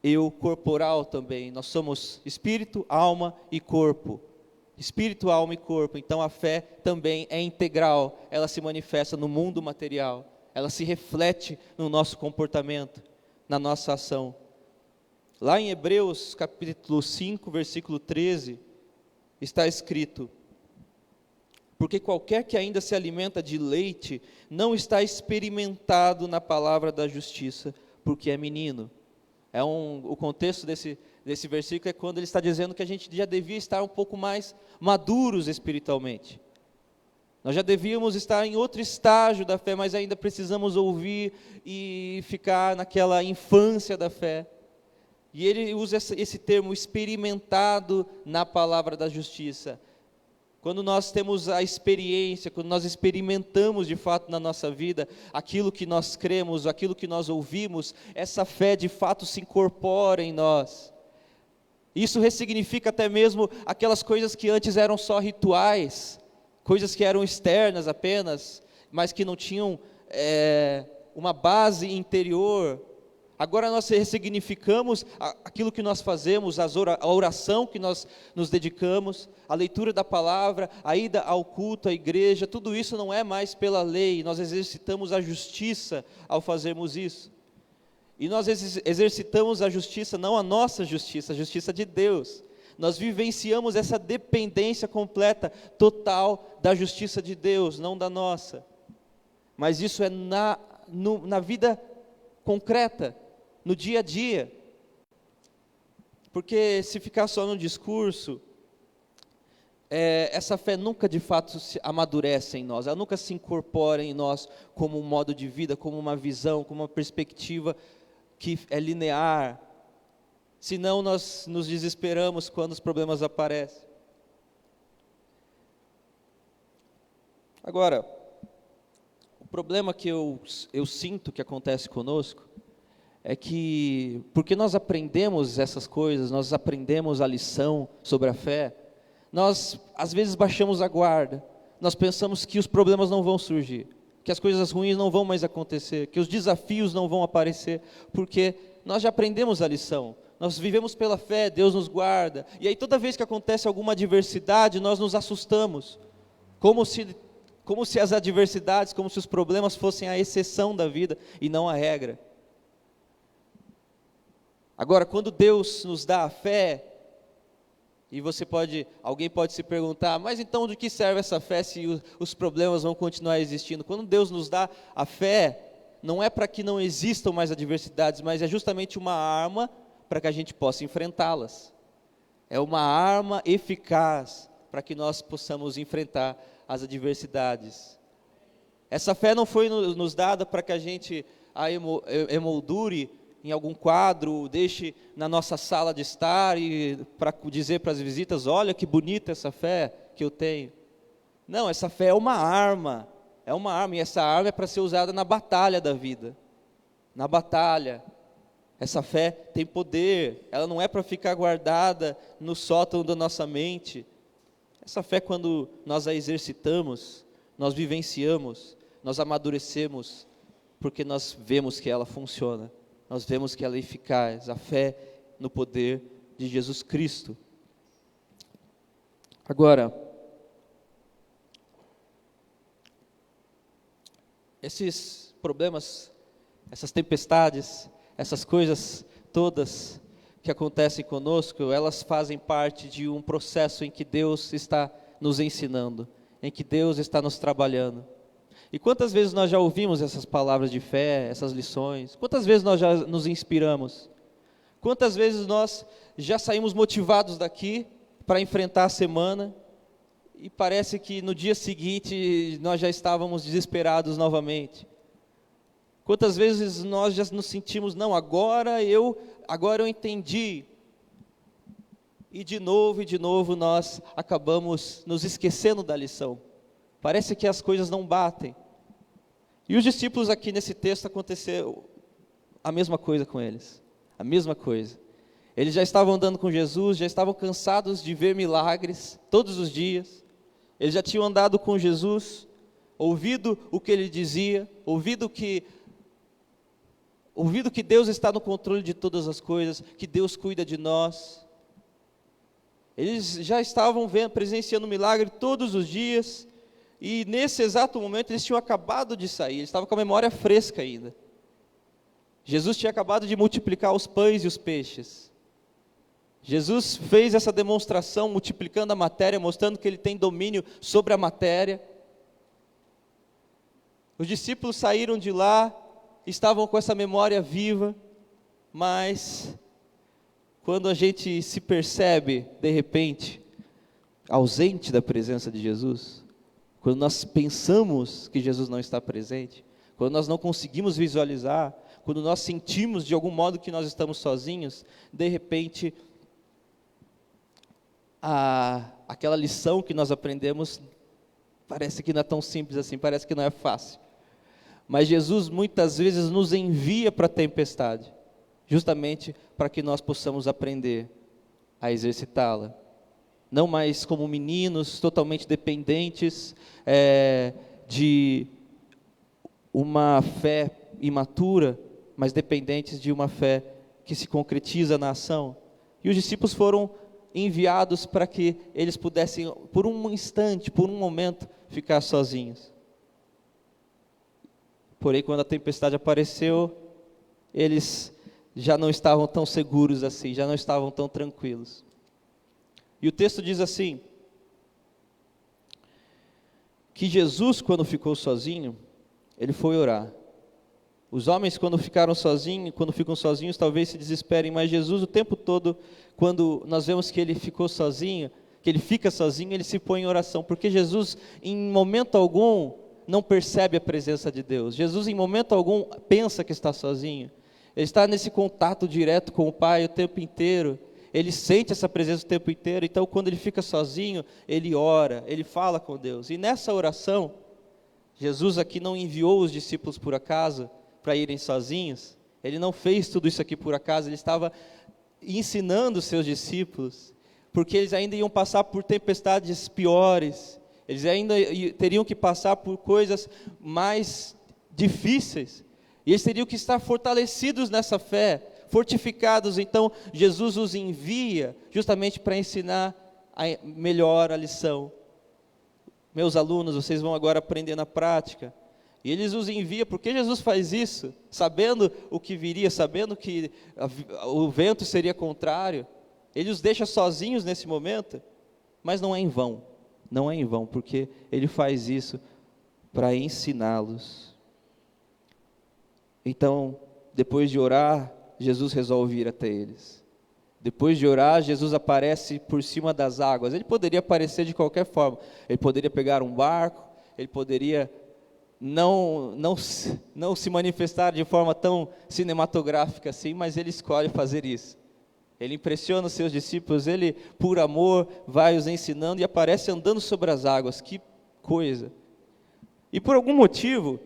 eu corporal também. Nós somos espírito, alma e corpo. Espírito, alma e corpo. Então a fé também é integral, ela se manifesta no mundo material, ela se reflete no nosso comportamento, na nossa ação. Lá em Hebreus capítulo 5, versículo 13, está escrito: porque qualquer que ainda se alimenta de leite, não está experimentado na palavra da justiça, porque é menino. O contexto desse versículo é quando ele está dizendo que a gente já devia estar um pouco mais maduros espiritualmente. Nós já devíamos estar em outro estágio da fé, mas ainda precisamos ouvir e ficar naquela infância da fé. E ele usa esse termo, experimentado na palavra da justiça. Quando nós temos a experiência, quando nós experimentamos de fato na nossa vida aquilo que nós cremos, aquilo que nós ouvimos, essa fé de fato se incorpora em nós. Isso ressignifica até mesmo aquelas coisas que antes eram só rituais, coisas que eram externas apenas, mas que não tinham uma base interior. Agora nós ressignificamos aquilo que nós fazemos, a oração que nós nos dedicamos, a leitura da palavra, a ida ao culto, à igreja, tudo isso não é mais pela lei, nós exercitamos a justiça ao fazermos isso. E nós exercitamos a justiça, não a nossa justiça, a justiça de Deus. Nós vivenciamos essa dependência completa, total da justiça de Deus, não da nossa. Mas isso é na vida concreta, no dia a dia, porque se ficar só no discurso, essa fé nunca de fato se amadurece em nós, ela nunca se incorpora em nós como um modo de vida, como uma visão, como uma perspectiva que é linear, senão nós nos desesperamos quando os problemas aparecem. Agora, o problema que eu sinto que acontece conosco, é que, porque nós aprendemos essas coisas, nós aprendemos a lição sobre a fé, nós às vezes baixamos a guarda, nós pensamos que os problemas não vão surgir, que as coisas ruins não vão mais acontecer, que os desafios não vão aparecer, porque nós já aprendemos a lição, nós vivemos pela fé, Deus nos guarda, e aí toda vez que acontece alguma adversidade, nós nos assustamos, como se como se as adversidades, como se os problemas fossem a exceção da vida e não a regra. Agora, quando Deus nos dá a fé, e alguém pode se perguntar, mas então de que serve essa fé se os problemas vão continuar existindo? Quando Deus nos dá a fé, não é para que não existam mais adversidades, mas é justamente uma arma para que a gente possa enfrentá-las. É uma arma eficaz para que nós possamos enfrentar as adversidades. Essa fé não foi nos dada para que a gente a emoldure em algum quadro, deixe na nossa sala de estar e para dizer para as visitas, olha que bonita essa fé que eu tenho. Não, essa fé é uma arma, e essa arma é para ser usada na batalha da vida. Na batalha. Essa fé tem poder, ela não é para ficar guardada no sótão da nossa mente. Essa fé, quando nós a exercitamos, nós vivenciamos, nós amadurecemos, porque nós vemos que ela funciona, nós vemos que ela é eficaz, a fé no poder de Jesus Cristo. Agora, esses problemas, essas tempestades, essas coisas todas que acontecem conosco, elas fazem parte de um processo em que Deus está nos ensinando, em que Deus está nos trabalhando. E quantas vezes nós já ouvimos essas palavras de fé, essas lições? Quantas vezes nós já nos inspiramos? Quantas vezes nós já saímos motivados daqui para enfrentar a semana e parece que no dia seguinte nós já estávamos desesperados novamente? Quantas vezes nós já nos sentimos, não, agora eu entendi. E de novo nós acabamos nos esquecendo da lição. Parece que as coisas não batem. E os discípulos aqui nesse texto aconteceu a mesma coisa com eles. A mesma coisa. Eles já estavam andando com Jesus, já estavam cansados de ver milagres todos os dias. Eles já tinham andado com Jesus, ouvido o que ele dizia, ouvido que Deus está no controle de todas as coisas, que Deus cuida de nós. Eles já estavam presenciando milagre todos os dias, e nesse exato momento eles tinham acabado de sair, eles estavam com a memória fresca ainda. Jesus tinha acabado de multiplicar os pães e os peixes. Jesus fez essa demonstração multiplicando a matéria, mostrando que ele tem domínio sobre a matéria. Os discípulos saíram de lá, estavam com essa memória viva, mas quando a gente se percebe, de repente, ausente da presença de Jesus, quando nós pensamos que Jesus não está presente, quando nós não conseguimos visualizar, quando nós sentimos de algum modo que nós estamos sozinhos, de repente, aquela lição que nós aprendemos, parece que não é tão simples assim, parece que não é fácil. Mas Jesus muitas vezes nos envia para a tempestade, justamente para que nós possamos aprender a exercitá-la. Não mais como meninos totalmente dependentes de uma fé imatura, mas dependentes de uma fé que se concretiza na ação. E os discípulos foram enviados para que eles pudessem, por um instante, por um momento, ficar sozinhos. Porém, quando a tempestade apareceu, eles já não estavam tão seguros assim, já não estavam tão tranquilos. E o texto diz assim, que Jesus, quando ficou sozinho, ele foi orar. Os homens, quando ficam sozinhos, talvez se desesperem, mas Jesus, o tempo todo, quando nós vemos que ele ficou sozinho, que ele fica sozinho, ele se põe em oração, porque Jesus, em momento algum, não percebe a presença de Deus. Jesus, em momento algum, pensa que está sozinho. Ele está nesse contato direto com o Pai o tempo inteiro. Ele sente essa presença o tempo inteiro. Então, quando ele fica sozinho, ele ora, ele fala com Deus. E nessa oração, Jesus aqui não enviou os discípulos por acaso para irem sozinhos. Ele não fez tudo isso aqui por acaso. Ele estava ensinando os seus discípulos, porque eles ainda iam passar por tempestades piores. Eles ainda teriam que passar por coisas mais difíceis. E eles teriam que estar fortalecidos nessa fé, fortificados. Então, Jesus os envia justamente para ensinar melhor a lição. meus alunos, vocês vão agora aprender na prática. E eles os enviam, porque Jesus faz isso, sabendo o que viria, sabendo que o vento seria contrário. Ele os deixa sozinhos nesse momento, mas não é em vão. Não é em vão, porque Ele faz isso para ensiná-los. Então, depois de orar, Jesus resolve ir até eles. Depois de orar, Jesus aparece por cima das águas. Ele poderia aparecer de qualquer forma. Ele poderia pegar um barco, ele poderia não se manifestar de forma tão cinematográfica assim, mas ele escolhe fazer isso. Ele impressiona os seus discípulos, ele, por amor, vai os ensinando e aparece andando sobre as águas. Que coisa! E por algum motivo,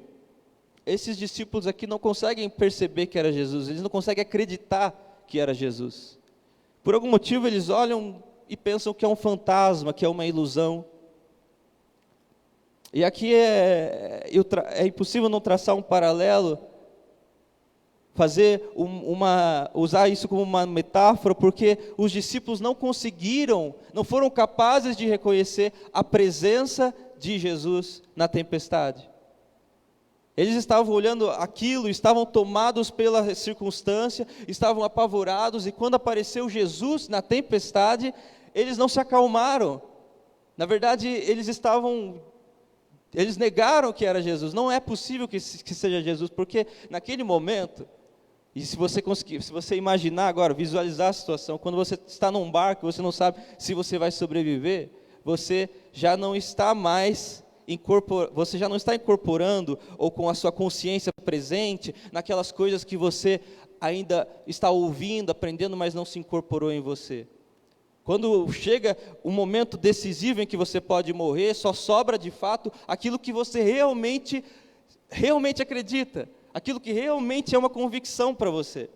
esses discípulos aqui não conseguem perceber que era Jesus, eles não conseguem acreditar que era Jesus. Por algum motivo eles olham e pensam que é um fantasma, que é uma ilusão. E aqui é impossível não traçar um paralelo, usar isso como uma metáfora, porque os discípulos não foram capazes de reconhecer a presença de Jesus na tempestade. Eles estavam olhando aquilo, estavam tomados pela circunstância, estavam apavorados, e quando apareceu Jesus na tempestade, eles não se acalmaram. Na verdade, eles negaram que era Jesus. Não é possível que seja Jesus, porque naquele momento, e se você imaginar agora, visualizar a situação, quando você está num barco, você não sabe se você vai sobreviver, você já não está incorporando ou com a sua consciência presente naquelas coisas que você ainda está ouvindo, aprendendo, mas não se incorporou em você. Quando chega um momento decisivo em que você pode morrer, só sobra de fato aquilo que você realmente acredita, aquilo que realmente é uma convicção para você.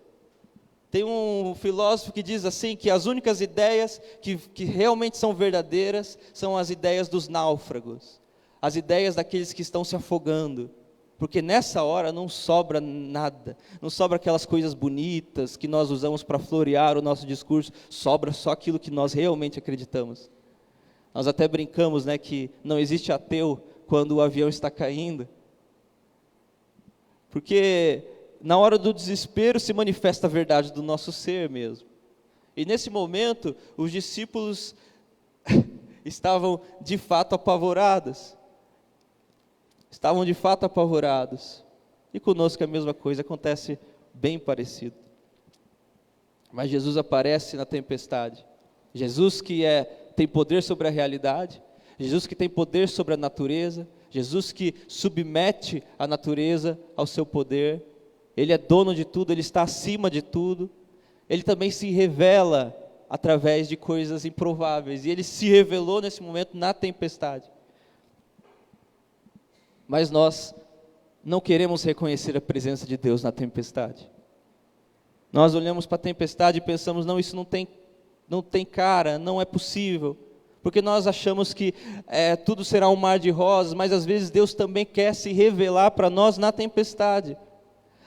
Tem um filósofo que diz assim, que as únicas ideias que realmente são verdadeiras são as ideias dos náufragos, as ideias daqueles que estão se afogando, porque nessa hora não sobra nada, não sobra aquelas coisas bonitas que nós usamos para florear o nosso discurso, sobra só aquilo que nós realmente acreditamos. Nós até brincamos, né, que não existe ateu quando o avião está caindo, porque na hora do desespero se manifesta a verdade do nosso ser mesmo. E nesse momento, os discípulos estavam de fato apavorados. E conosco a mesma coisa, acontece bem parecido. Mas Jesus aparece na tempestade. Jesus que tem poder sobre a realidade, Jesus que tem poder sobre a natureza, Jesus que submete a natureza ao seu poder. Ele é dono de tudo, Ele está acima de tudo. Ele também se revela através de coisas improváveis. E Ele se revelou nesse momento na tempestade. Mas nós não queremos reconhecer a presença de Deus na tempestade. Nós olhamos para a tempestade e pensamos, não, isso não tem cara, não é possível. Porque nós achamos que tudo será um mar de rosas, mas às vezes Deus também quer se revelar para nós na tempestade.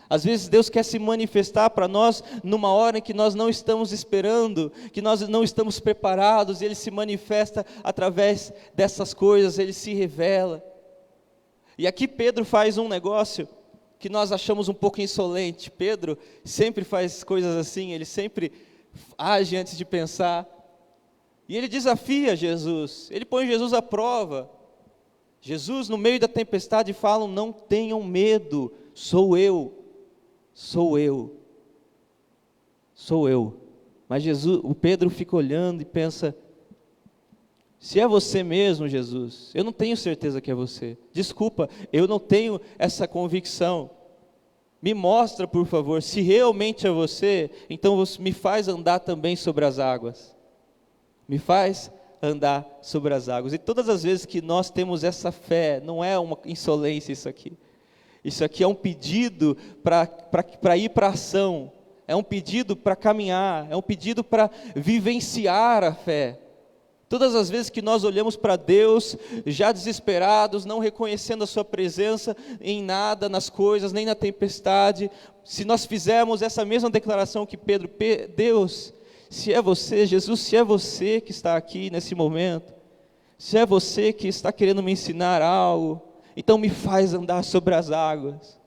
Às vezes Deus quer se manifestar para nós numa hora em que nós não estamos esperando, que nós não estamos preparados, e Ele se manifesta através dessas coisas, Ele se revela. E aqui Pedro faz um negócio que nós achamos um pouco insolente. Pedro sempre faz coisas assim, ele sempre age antes de pensar. E ele desafia Jesus, ele põe Jesus à prova. Jesus, no meio da tempestade, fala: não tenham medo, sou eu. Mas o Pedro fica olhando e pensa: se é você mesmo, Jesus, eu não tenho certeza que é você. Desculpa, eu não tenho essa convicção. Me mostra, por favor, se realmente é você, então você me faz andar também sobre as águas. Me faz andar sobre as águas. E todas as vezes que nós temos essa fé, não é uma insolência isso aqui. Isso aqui é um pedido para ir para a ação. É um pedido para caminhar. É um pedido para vivenciar a fé. Todas as vezes que nós olhamos para Deus, já desesperados, não reconhecendo a sua presença em nada, nas coisas, nem na tempestade, se nós fizermos essa mesma declaração que Pedro: Deus, se é você, Jesus, se é você que está aqui nesse momento, Se é você que está querendo me ensinar algo, então me faz andar sobre as águas.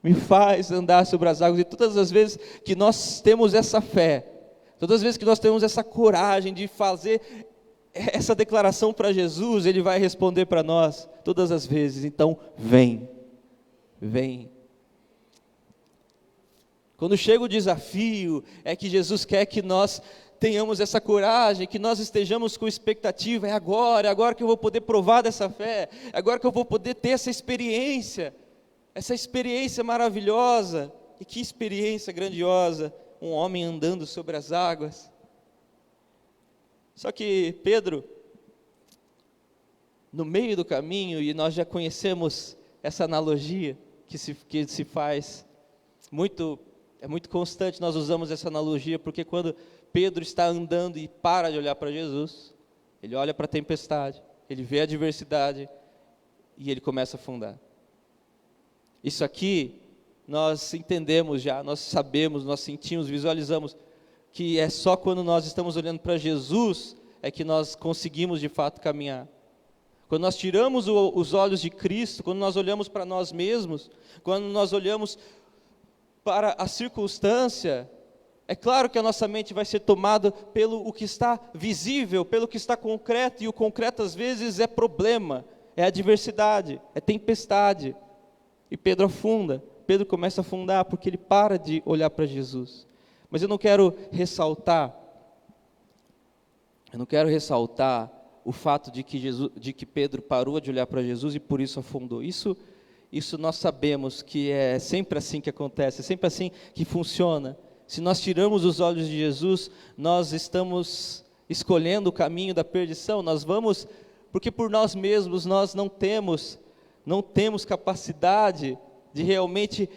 Me faz andar sobre as águas. E todas as vezes que nós temos essa fé, todas as vezes que nós temos essa coragem de fazer essa declaração para Jesus, Ele vai responder para nós todas as vezes. Então, vem. Quando chega o desafio, é que Jesus quer que nós tenhamos essa coragem, que nós estejamos com expectativa. É agora que eu vou poder provar dessa fé, é agora que eu vou poder ter essa experiência maravilhosa. E que experiência grandiosa, um homem andando sobre as águas. Só que Pedro, no meio do caminho, e nós já conhecemos essa analogia que se faz, é muito constante, nós usamos essa analogia, porque quando Pedro está andando e para de olhar para Jesus, ele olha para a tempestade, ele vê a adversidade, e ele começa a afundar. Isso aqui, nós entendemos já, nós sabemos, nós sentimos, visualizamos, que é só quando nós estamos olhando para Jesus, é que nós conseguimos de fato caminhar. Quando nós tiramos os olhos de Cristo, quando nós olhamos para nós mesmos, quando nós olhamos para a circunstância, é claro que a nossa mente vai ser tomada pelo o que está visível, pelo que está concreto, e o concreto às vezes é problema, é adversidade, é tempestade. E Pedro afunda, Pedro começa a afundar porque ele para de olhar para Jesus. Mas eu não quero ressaltar o fato de que Pedro parou de olhar para Jesus e por isso afundou. Isso nós sabemos que é sempre assim que acontece, é sempre assim que funciona. Se nós tiramos os olhos de Jesus, nós estamos escolhendo o caminho da perdição, nós vamos, porque por nós mesmos nós não temos capacidade de realmente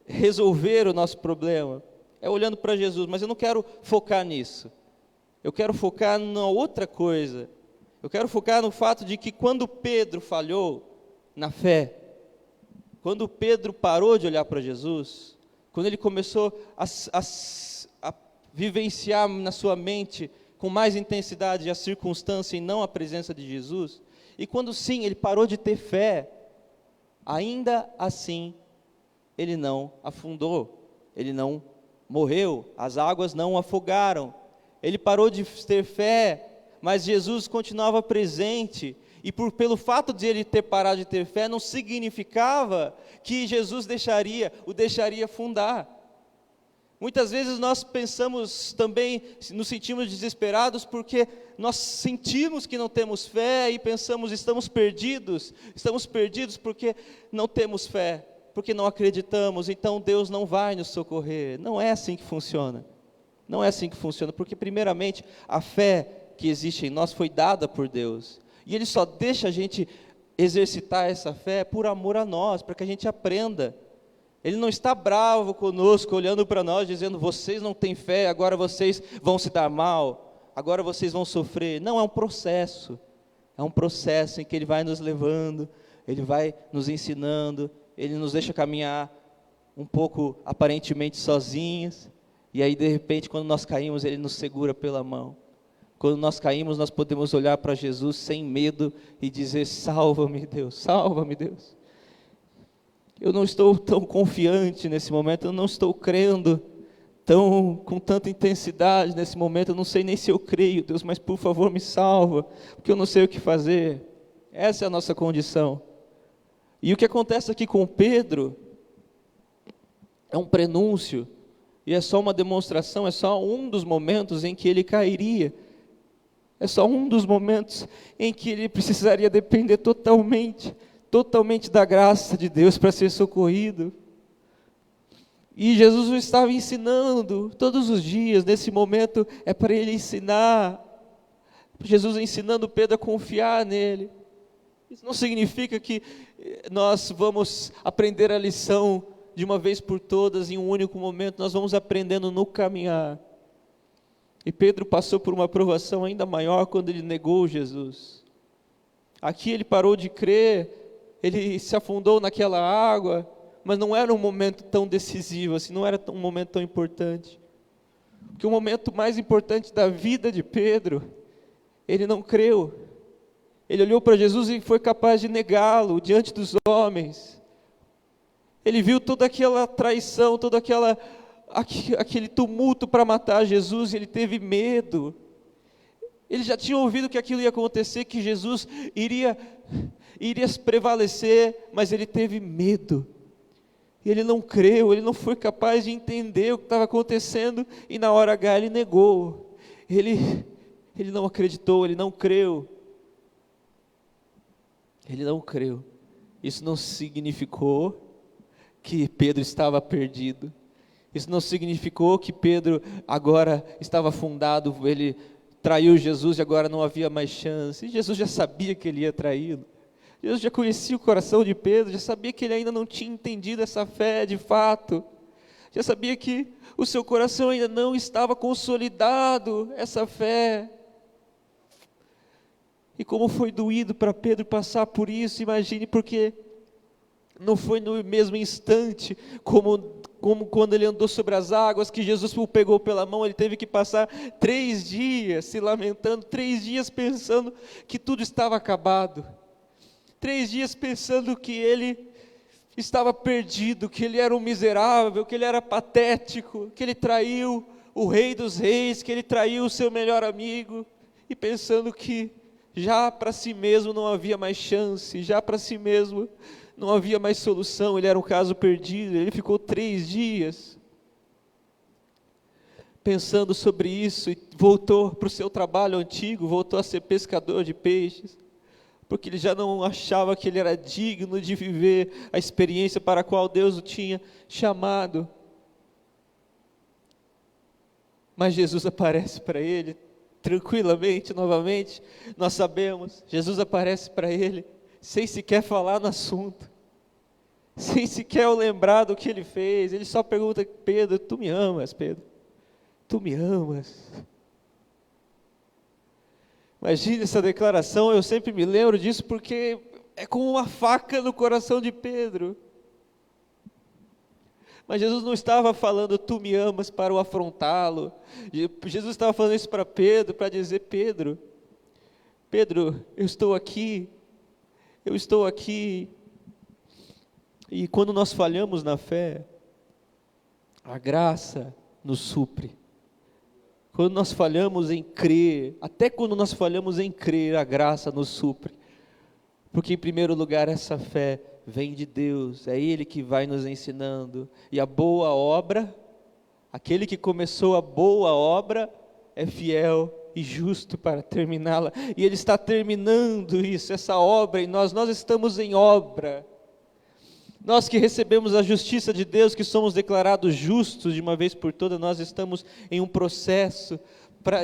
resolver o nosso problema. É olhando para Jesus, mas eu não quero focar nisso. Eu quero focar na outra coisa. Eu quero focar no fato de que quando Pedro falhou na fé, quando Pedro parou de olhar para Jesus, quando ele começou a vivenciar na sua mente com mais intensidade a circunstância e não a presença de Jesus, e quando sim, ele parou de ter fé, ainda assim, ele não afundou, ele não morreu, as águas não o afogaram, ele parou de ter fé, mas Jesus continuava presente, e pelo fato de ele ter parado de ter fé, não significava que Jesus o deixaria afundar. Muitas vezes nós pensamos também, nos sentimos desesperados, porque nós sentimos que não temos fé, e pensamos, estamos perdidos porque não temos fé, porque não acreditamos, então Deus não vai nos socorrer. Não é assim que funciona, porque primeiramente a fé que existe em nós foi dada por Deus, e Ele só deixa a gente exercitar essa fé por amor a nós, para que a gente aprenda. Ele não está bravo conosco, olhando para nós, dizendo, vocês não têm fé, agora vocês vão se dar mal, agora vocês vão sofrer. Não, é um processo em que Ele vai nos levando, Ele vai nos ensinando, Ele nos deixa caminhar um pouco aparentemente sozinhos, e aí de repente quando nós caímos, Ele nos segura pela mão. Quando nós caímos, nós podemos olhar para Jesus sem medo e dizer, salva-me Deus, salva-me Deus. Eu não estou tão confiante nesse momento, eu não estou crendo com tanta intensidade nesse momento, eu não sei nem se eu creio, Deus, mas por favor me salva, porque eu não sei o que fazer. Essa é a nossa condição. E o que acontece aqui com Pedro é um prenúncio, e é só uma demonstração, é só um dos momentos em que ele cairia, é só um dos momentos em que ele precisaria depender totalmente da graça de Deus para ser socorrido. E Jesus o estava ensinando todos os dias, nesse momento é para ele ensinar, Jesus ensinando Pedro a confiar nele. Isso não significa que nós vamos aprender a lição de uma vez por todas, em um único momento, nós vamos aprendendo no caminhar. E Pedro passou por uma provação ainda maior quando ele negou Jesus. Aqui ele parou de crer, ele se afundou naquela água, mas não era um momento tão decisivo, assim, não era um momento tão importante. Porque o momento mais importante da vida de Pedro, ele não creu. Ele olhou para Jesus e foi capaz de negá-lo diante dos homens. Ele viu toda aquela traição, aquele tumulto para matar Jesus, e ele teve medo. Ele já tinha ouvido que aquilo ia acontecer, que Jesus iria prevalecer, mas ele teve medo. E ele não creu, ele não foi capaz de entender o que estava acontecendo, e na hora H ele negou. Ele não acreditou, ele não creu. Ele não creu. Isso não significou que Pedro estava perdido. Isso não significou que Pedro agora estava afundado, ele traiu Jesus e agora não havia mais chance. E Jesus já sabia que ele ia traí-lo. Jesus já conhecia o coração de Pedro, já sabia que ele ainda não tinha entendido essa fé de fato. Já sabia que o seu coração ainda não estava consolidado, essa fé. E como foi doído para Pedro passar por isso, imagine, porque não foi no mesmo instante, como quando ele andou sobre as águas, que Jesus o pegou pela mão, ele teve que passar 3 dias se lamentando, 3 dias pensando que tudo estava acabado, 3 dias pensando que ele estava perdido, que ele era um miserável, que ele era patético, que ele traiu o Rei dos Reis, que ele traiu o seu melhor amigo, e pensando que já para si mesmo não havia mais chance, já para si mesmo não havia mais solução, ele era um caso perdido. Ele ficou 3 dias pensando sobre isso e voltou para o seu trabalho antigo, voltou a ser pescador de peixes, porque ele já não achava que ele era digno de viver a experiência para a qual Deus o tinha chamado. Mas Jesus aparece para ele, tranquilamente, novamente, nós sabemos, Jesus aparece para ele, sem sequer falar no assunto, sem sequer lembrar do que ele fez. Ele só pergunta: Pedro, tu me amas, Pedro? Tu me amas? Imagine essa declaração, eu sempre me lembro disso, porque é como uma faca no coração de Pedro. Mas Jesus não estava falando tu me amas para o afrontá-lo. Jesus estava falando isso para Pedro, para dizer: Pedro, eu estou aqui. E quando nós falhamos na fé, a graça nos supre. Quando nós falhamos em crer, até quando nós falhamos em crer, a graça nos supre. Porque em primeiro lugar essa fé vem de Deus, é Ele que vai nos ensinando. E a boa obra, aquele que começou a boa obra, é fiel e justo para terminá-la. E Ele está terminando isso, essa obra em nós. Nós estamos em obra. Nós que recebemos a justiça de Deus, que somos declarados justos de uma vez por todas, nós estamos em um processo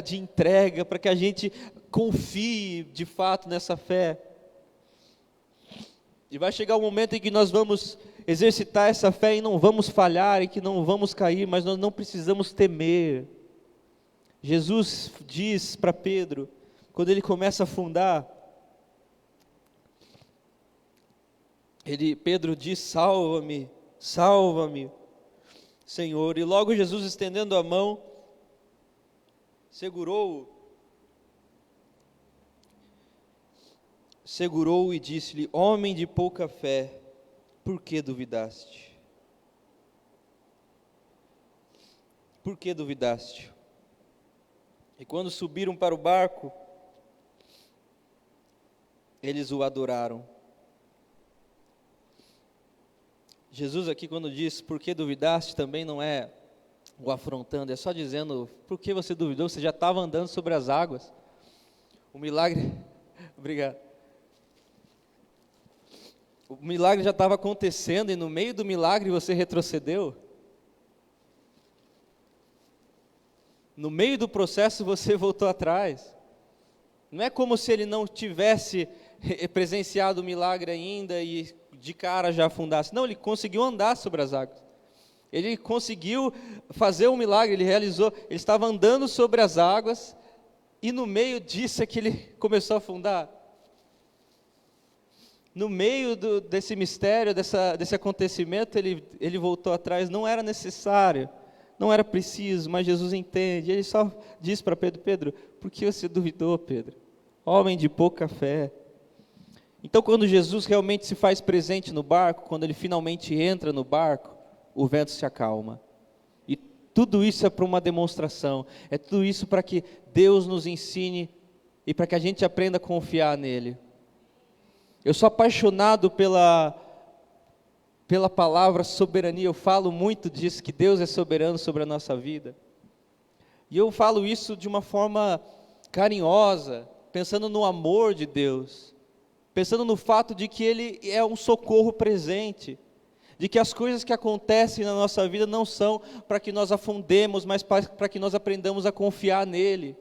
de entrega, para que a gente confie de fato nessa fé. E vai chegar um momento em que nós vamos exercitar essa fé e não vamos falhar, e que não vamos cair, mas nós não precisamos temer. Jesus diz para Pedro, quando ele começa a afundar, Pedro diz: salva-me, salva-me, Senhor. E logo Jesus, estendendo a mão, segurou-o e disse-lhe: homem de pouca fé, por que duvidaste? Por que duvidaste? E quando subiram para o barco, eles o adoraram. Jesus aqui, quando diz por que duvidaste, também não é o afrontando, é só dizendo: por que você duvidou? Você já estava andando sobre as águas. O milagre, obrigado. O milagre já estava acontecendo e no meio do milagre você retrocedeu. No meio do processo você voltou atrás. Não é como se ele não tivesse presenciado o milagre ainda e de cara já afundasse. Não, ele conseguiu andar sobre as águas. Ele conseguiu fazer um milagre, ele realizou. Ele estava andando sobre as águas e no meio disso é que ele começou a afundar. No meio desse mistério, desse acontecimento, ele voltou atrás. Não era necessário, não era preciso, mas Jesus entende. Ele só diz para Pedro: Pedro, por que você duvidou, Pedro? Homem de pouca fé, Então, quando Jesus realmente se faz presente no barco, quando ele finalmente entra no barco, o vento se acalma. E tudo isso é para uma demonstração, é tudo isso para que Deus nos ensine e para que a gente aprenda a confiar nele. Eu sou apaixonado pela palavra soberania, eu falo muito disso, que Deus é soberano sobre a nossa vida. E eu falo isso de uma forma carinhosa, pensando no amor de Deus, pensando no fato de que Ele é um socorro presente, de que as coisas que acontecem na nossa vida não são para que nós afundemos, mas para que nós aprendamos a confiar nele,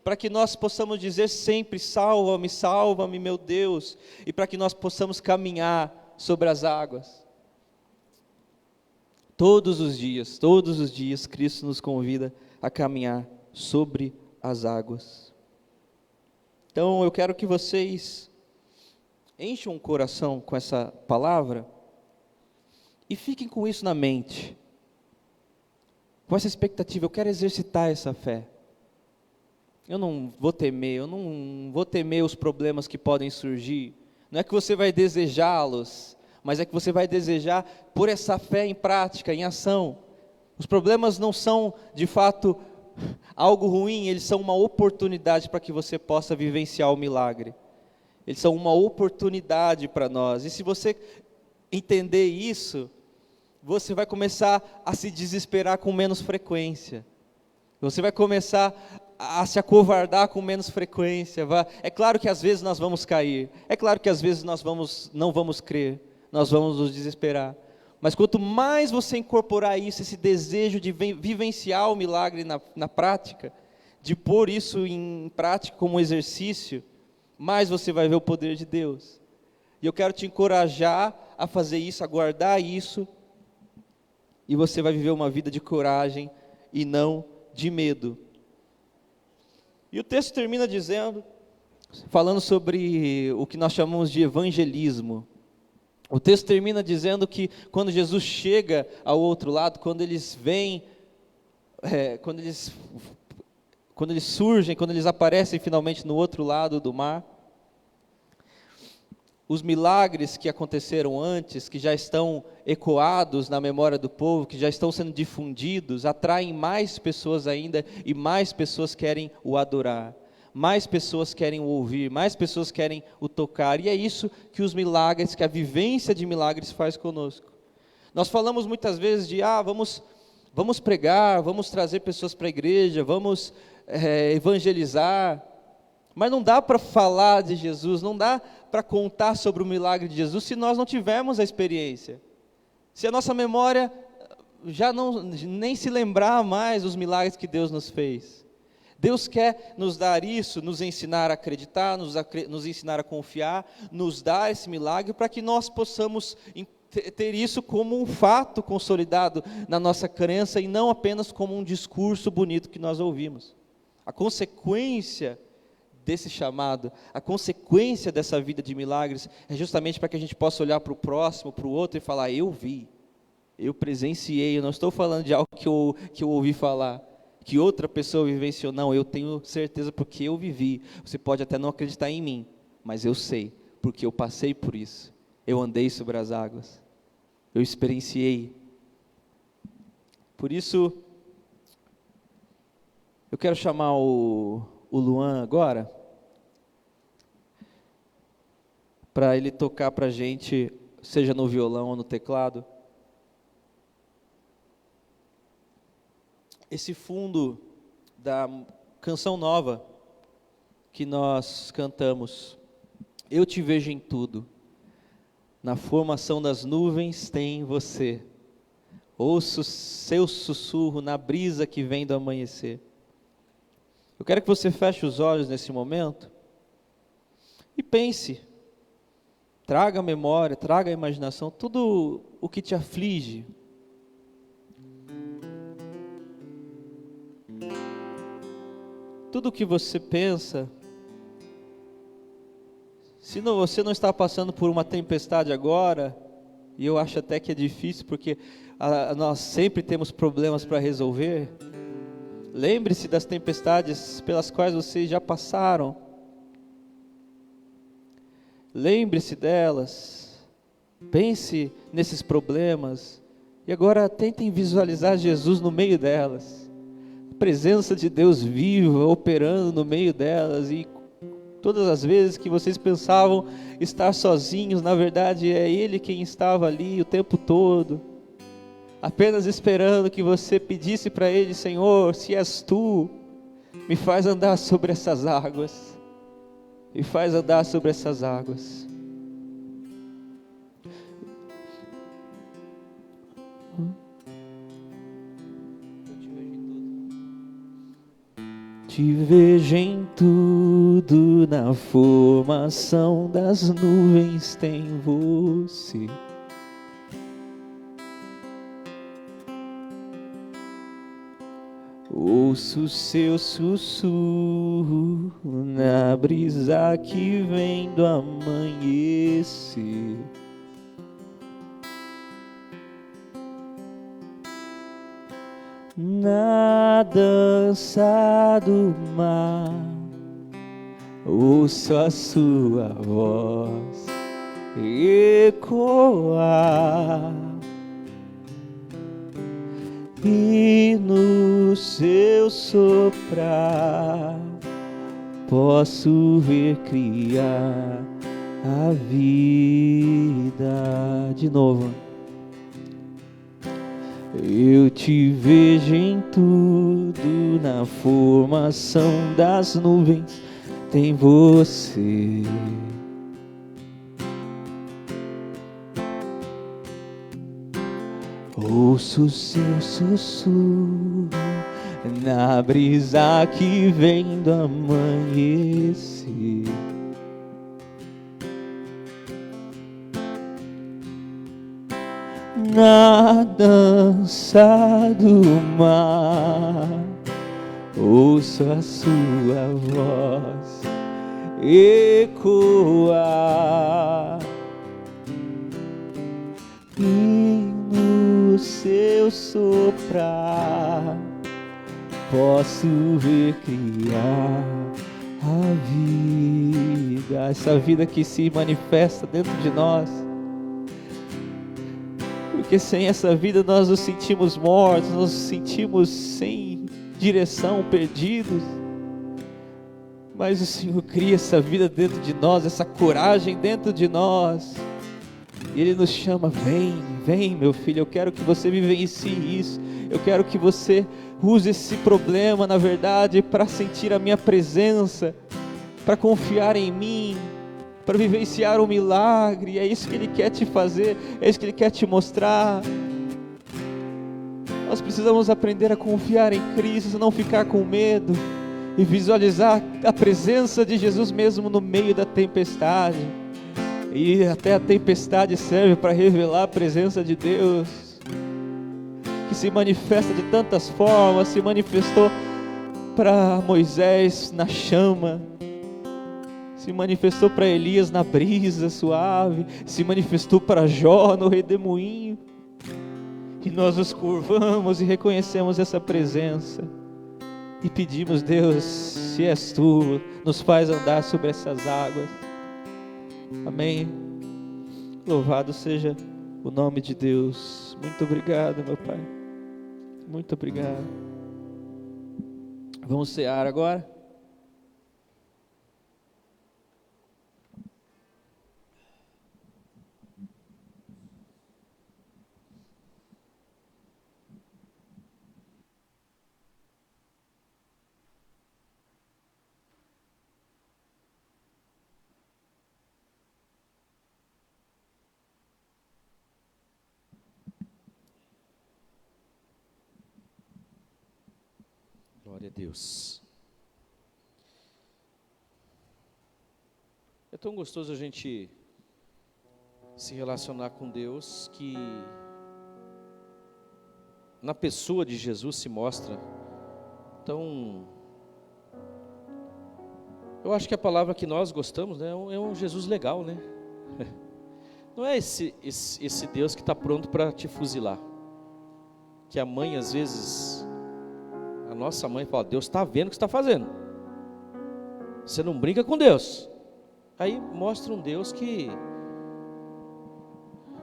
para que nós possamos dizer sempre, salva-me, salva-me, meu Deus, e para que nós possamos caminhar sobre as águas. Todos os dias, Cristo nos convida a caminhar sobre as águas. Então, eu quero que vocês encham o coração com essa palavra e fiquem com isso na mente, com essa expectativa. Eu quero exercitar essa fé. Eu não vou temer os problemas que podem surgir. Não é que você vai desejá-los, mas é que você vai desejar pôr essa fé em prática, em ação. Os problemas não são, de fato, algo ruim, eles são uma oportunidade para que você possa vivenciar o milagre. Eles são uma oportunidade para nós. E se você entender isso, você vai começar a se desesperar com menos frequência. Você vai começar a se acovardar com menos frequência. É claro que às vezes nós vamos cair. É claro que às vezes nós não vamos crer. Nós vamos nos desesperar. Mas quanto mais você incorporar isso, esse desejo de vivenciar o milagre na prática, de pôr isso em prática como exercício, mais você vai ver o poder de Deus. E eu quero te encorajar a fazer isso, a guardar isso, e você vai viver uma vida de coragem e não de medo. E o texto termina falando sobre o que nós chamamos de evangelismo. O texto termina dizendo que quando Jesus chega ao outro lado, quando eles vêm, quando eles surgem, quando eles aparecem finalmente no outro lado do mar, os milagres que aconteceram antes, que já estão ecoados na memória do povo, que já estão sendo difundidos, atraem mais pessoas ainda, e mais pessoas querem o adorar, mais pessoas querem o ouvir, mais pessoas querem o tocar, e é isso que os milagres, que a vivência de milagres faz conosco. Nós falamos muitas vezes de, vamos pregar, vamos trazer pessoas para a igreja, vamos evangelizar, mas não dá para falar de Jesus, não dá para contar sobre o milagre de Jesus se nós não tivermos a experiência. Se a nossa memória já nem se lembrar mais dos milagres que Deus nos fez. Deus quer nos dar isso, nos ensinar a acreditar, nos ensinar a confiar, nos dar esse milagre para que nós possamos ter isso como um fato consolidado na nossa crença e não apenas como um discurso bonito que nós ouvimos. A consequência desse chamado, a consequência dessa vida de milagres é justamente para que a gente possa olhar para o próximo, para o outro e falar, eu vi, eu presenciei, eu não estou falando de algo que eu ouvi falar, que outra pessoa vivenciou, não, eu tenho certeza porque eu vivi. Você pode até não acreditar em mim, mas eu sei, porque eu passei por isso, eu andei sobre as águas, eu experienciei. Por isso, eu quero chamar o Luan agora, para ele tocar para a gente, seja no violão ou no teclado, esse fundo da canção nova que nós cantamos. Eu te vejo em tudo, na formação das nuvens tem você, ouço seu sussurro na brisa que vem do amanhecer. Eu quero que você feche os olhos nesse momento e pense, traga a memória, traga a imaginação, tudo o que te aflige. Tudo o que você pensa, se você não está passando por uma tempestade agora, e eu acho até que é difícil, porque nós sempre temos problemas para resolver, lembre-se das tempestades pelas quais vocês já passaram. lembre-se delas, pense nesses problemas, e agora tentem visualizar Jesus no meio delas, a presença de Deus viva, operando no meio delas, e todas as vezes que vocês pensavam estar sozinhos, na verdade é Ele quem estava ali o tempo todo, apenas esperando que você pedisse para Ele: Senhor, se és Tu, me faz andar sobre essas águas, me faz andar sobre essas águas. Te vejo em tudo, na formação das nuvens tem você. Ouço seu sussurro na brisa que vem do amanhecer. Na dança do mar, ouço a sua voz ecoar, e no seu soprar posso ver criar a vida. De novo. Eu te vejo em tudo, na formação das nuvens tem você. Ouço seu sussurro na brisa que vem do amanhecer. Na dança do mar, ouço a sua voz ecoar, e no seu soprar posso ver criar a vida, essa vida que se manifesta dentro de nós. Porque sem essa vida nós nos sentimos mortos, nós nos sentimos sem direção, perdidos. Mas o Senhor cria essa vida dentro de nós, essa coragem dentro de nós. E Ele nos chama: vem, vem meu filho, eu quero que você vivencie isso. Eu quero que você use esse problema, na verdade, para sentir a minha presença, para confiar em mim, para vivenciar um milagre. É isso que Ele quer te fazer, é isso que Ele quer te mostrar. Nós precisamos aprender a confiar em Cristo, não ficar com medo, e visualizar a presença de Jesus mesmo no meio da tempestade. E até a tempestade serve para revelar a presença de Deus, que se manifesta de tantas formas. Se manifestou para Moisés na chama, se manifestou para Elias na brisa suave, se manifestou para Jó no redemoinho. E nós nos curvamos e reconhecemos essa presença e pedimos: Deus, se és Tu, nos faz andar sobre essas águas. Amém. Louvado seja o nome de Deus. Muito obrigado, meu Pai. Muito obrigado. Vamos cear agora. Glória a Deus. É tão gostoso a gente se relacionar com Deus, que na pessoa de Jesus se mostra tão... Eu acho que a palavra que nós gostamos, né, é um Jesus legal, né? Não é esse Deus que está pronto para te fuzilar. Que a mãe, às vezes, a nossa mãe fala: Deus está vendo o que você está fazendo. Você não brinca com Deus. Aí mostra um Deus que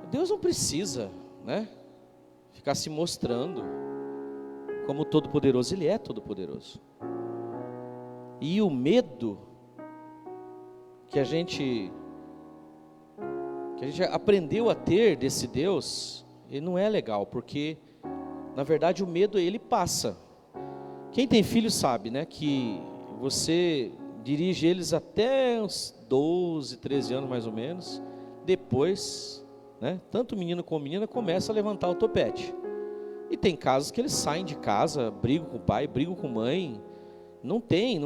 Deus não precisa, né, ficar se mostrando como todo-poderoso. Ele é todo-poderoso. E o medo que a gente aprendeu a ter desse Deus, ele não é legal, porque na verdade o medo ele passa. Quem tem filho sabe, né, que você dirige eles até uns 12, 13 anos mais ou menos. Depois, né, tanto menino como menina começa a levantar o topete. E tem casos que eles saem de casa, brigam com o pai, brigam com a mãe. Não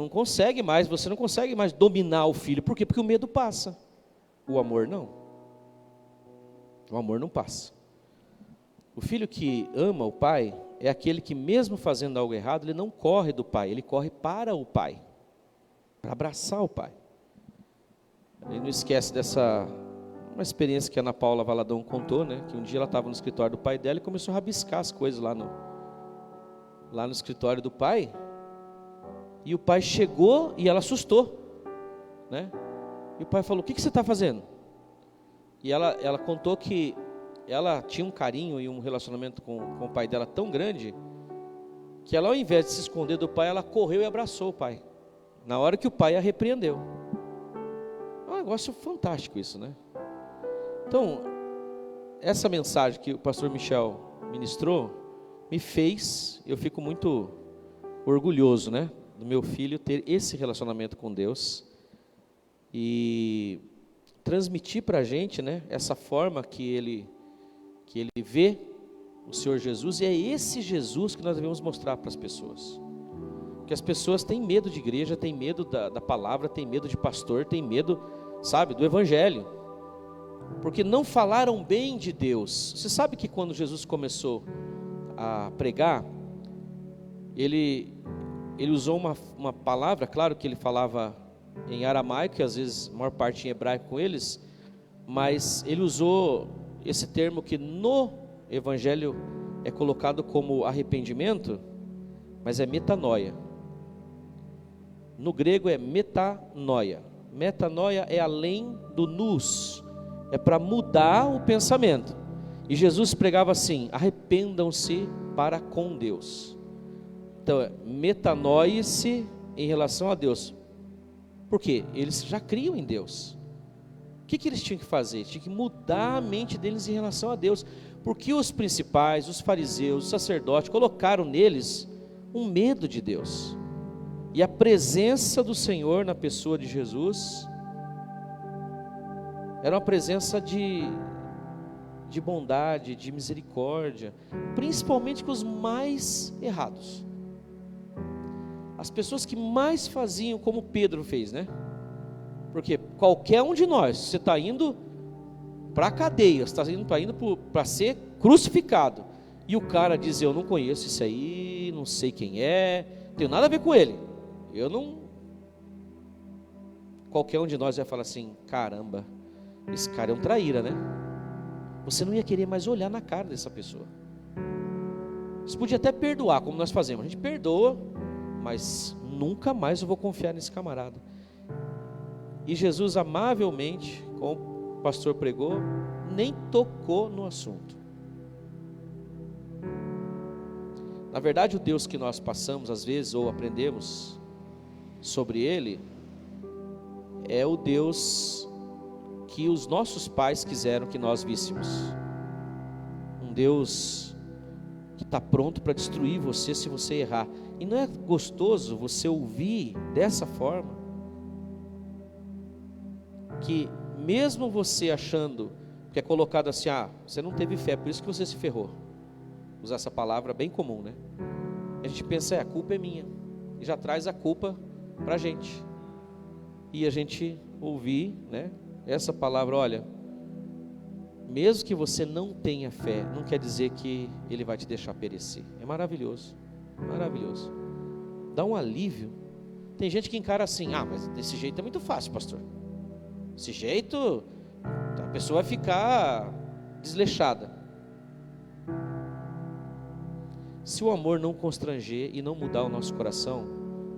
consegue mais, você não consegue mais dominar o filho. Por quê? Porque o medo passa. O amor não. O amor não passa. O filho que ama o pai é aquele que, mesmo fazendo algo errado, ele não corre do pai, ele corre para o pai, para abraçar o pai. Ele não esquece uma experiência que a Ana Paula Valadão contou, né? Que um dia ela estava no escritório do pai dela e começou a rabiscar as coisas lá no escritório do pai. E o pai chegou e ela assustou, né? E o pai falou: o que você está fazendo? E ela contou que ela tinha um carinho e um relacionamento com o pai dela tão grande, que ela, ao invés de se esconder do pai, ela correu e abraçou o pai, na hora que o pai a repreendeu. É um negócio fantástico isso, né? Então, essa mensagem que o pastor Michel ministrou, eu fico muito orgulhoso, né, do meu filho ter esse relacionamento com Deus, e transmitir para a gente, né, essa forma que ele vê o Senhor Jesus, e é esse Jesus que nós devemos mostrar para as pessoas. Porque as pessoas têm medo de igreja, têm medo da palavra, têm medo de pastor, têm medo, sabe, do evangelho, porque não falaram bem de Deus. Você sabe que quando Jesus começou a pregar, ele usou uma palavra, claro que ele falava em aramaico, e às vezes a maior parte em hebraico com eles, mas ele usou esse termo que no evangelho é colocado como arrependimento, mas é metanoia. No grego é metanoia. Metanoia é além do nous, é para mudar o pensamento. E Jesus pregava assim: arrependam-se para com Deus. Então, metanoie-se em relação a Deus. Por quê? Eles já criam em Deus. O que eles tinham que fazer? Tinham que mudar a mente deles em relação a Deus. Porque os principais, os fariseus, os sacerdotes, colocaram neles um medo de Deus. E a presença do Senhor na pessoa de Jesus era uma presença de bondade, de misericórdia, principalmente com os mais errados. As pessoas que mais faziam como Pedro fez, né? Porque qualquer um de nós, você está indo para a cadeia, você está indo para ser crucificado, e o cara diz: eu não conheço isso aí, não sei quem é, não tenho nada a ver com ele, qualquer um de nós vai falar assim: caramba, esse cara é um traíra, né? Você não ia querer mais olhar na cara dessa pessoa. Você podia até perdoar, como nós fazemos, a gente perdoa, mas nunca mais eu vou confiar nesse camarada. E Jesus amavelmente, como o pastor pregou, nem tocou no assunto. Na verdade, o Deus que nós passamos às vezes, ou aprendemos sobre Ele, é o Deus que os nossos pais quiseram que nós víssemos. Um Deus que está pronto para destruir você se você errar. E não é gostoso você ouvir dessa forma, que mesmo você achando que é colocado assim: você não teve fé, por isso que você se ferrou. Usar essa palavra bem comum, né? A gente pensa: a culpa é minha, e já traz a culpa para a gente. E a gente ouvir, né, essa palavra: olha, mesmo que você não tenha fé, não quer dizer que Ele vai te deixar perecer. É maravilhoso, maravilhoso. Dá um alívio. Tem gente que encara assim: mas desse jeito é muito fácil, pastor. Desse jeito a pessoa vai ficar desleixada. Se o amor não constranger e não mudar o nosso coração,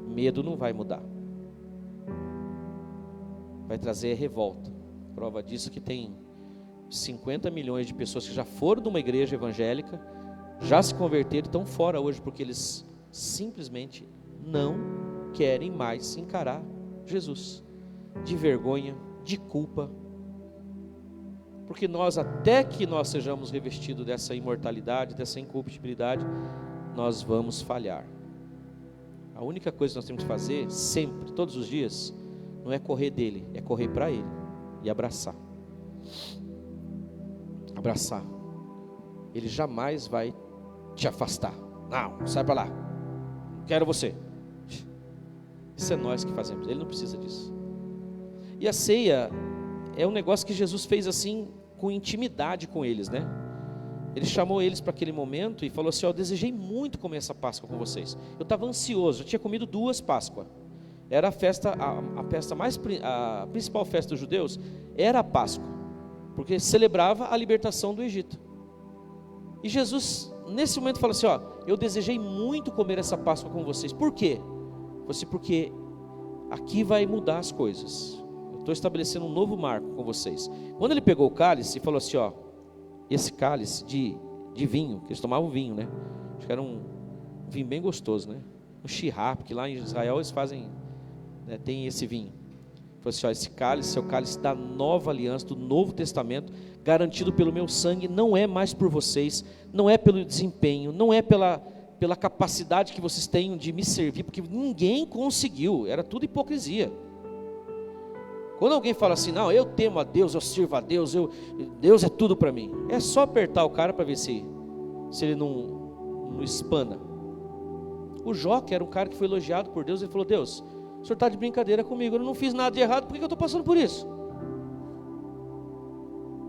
medo não vai mudar. vai trazer revolta. Prova disso que tem 50 milhões de pessoas que já foram de uma igreja evangélica, já se converteram e estão fora hoje, porque eles simplesmente não querem mais encarar Jesus, de vergonha, de culpa, porque nós, até que nós sejamos revestidos dessa imortalidade, dessa incorruptibilidade, nós vamos falhar. A única coisa que nós temos que fazer, sempre, todos os dias, não é correr dele, é correr para ele e abraçar. Abraçar. Ele jamais vai te afastar. Não, sai para lá, quero você. Isso é nós que fazemos, ele não precisa disso. E a ceia é um negócio que Jesus fez assim, com intimidade com eles, né? Ele chamou eles para aquele momento e falou assim: eu desejei muito comer essa Páscoa com vocês. Eu estava ansioso, eu tinha comido 2 Páscoas. Era a festa, a principal festa dos judeus era a Páscoa, porque celebrava a libertação do Egito. E Jesus, nesse momento, fala assim: ó, eu desejei muito comer essa Páscoa com vocês. Por quê? Porque aqui vai mudar as coisas. Estou estabelecendo um novo marco com vocês. Quando ele pegou o cálice e falou assim: ó, esse cálice de vinho, que eles tomavam vinho, né? Acho que era um vinho bem gostoso, né? Um shirá, porque lá em Israel eles fazem, né, tem esse vinho. Ele falou assim: ó, esse cálice é o cálice da nova aliança, do Novo Testamento, garantido pelo meu sangue. Não é mais por vocês, não é pelo desempenho, não é pela capacidade que vocês têm de me servir, porque ninguém conseguiu, era tudo hipocrisia. Quando alguém fala assim: não, eu temo a Deus, eu sirvo a Deus, Deus é tudo para mim, é só apertar o cara para ver se ele não espana. O Jó, que era um cara que foi elogiado por Deus, ele falou: Deus, o senhor está de brincadeira comigo, eu não fiz nada de errado, por que eu estou passando por isso?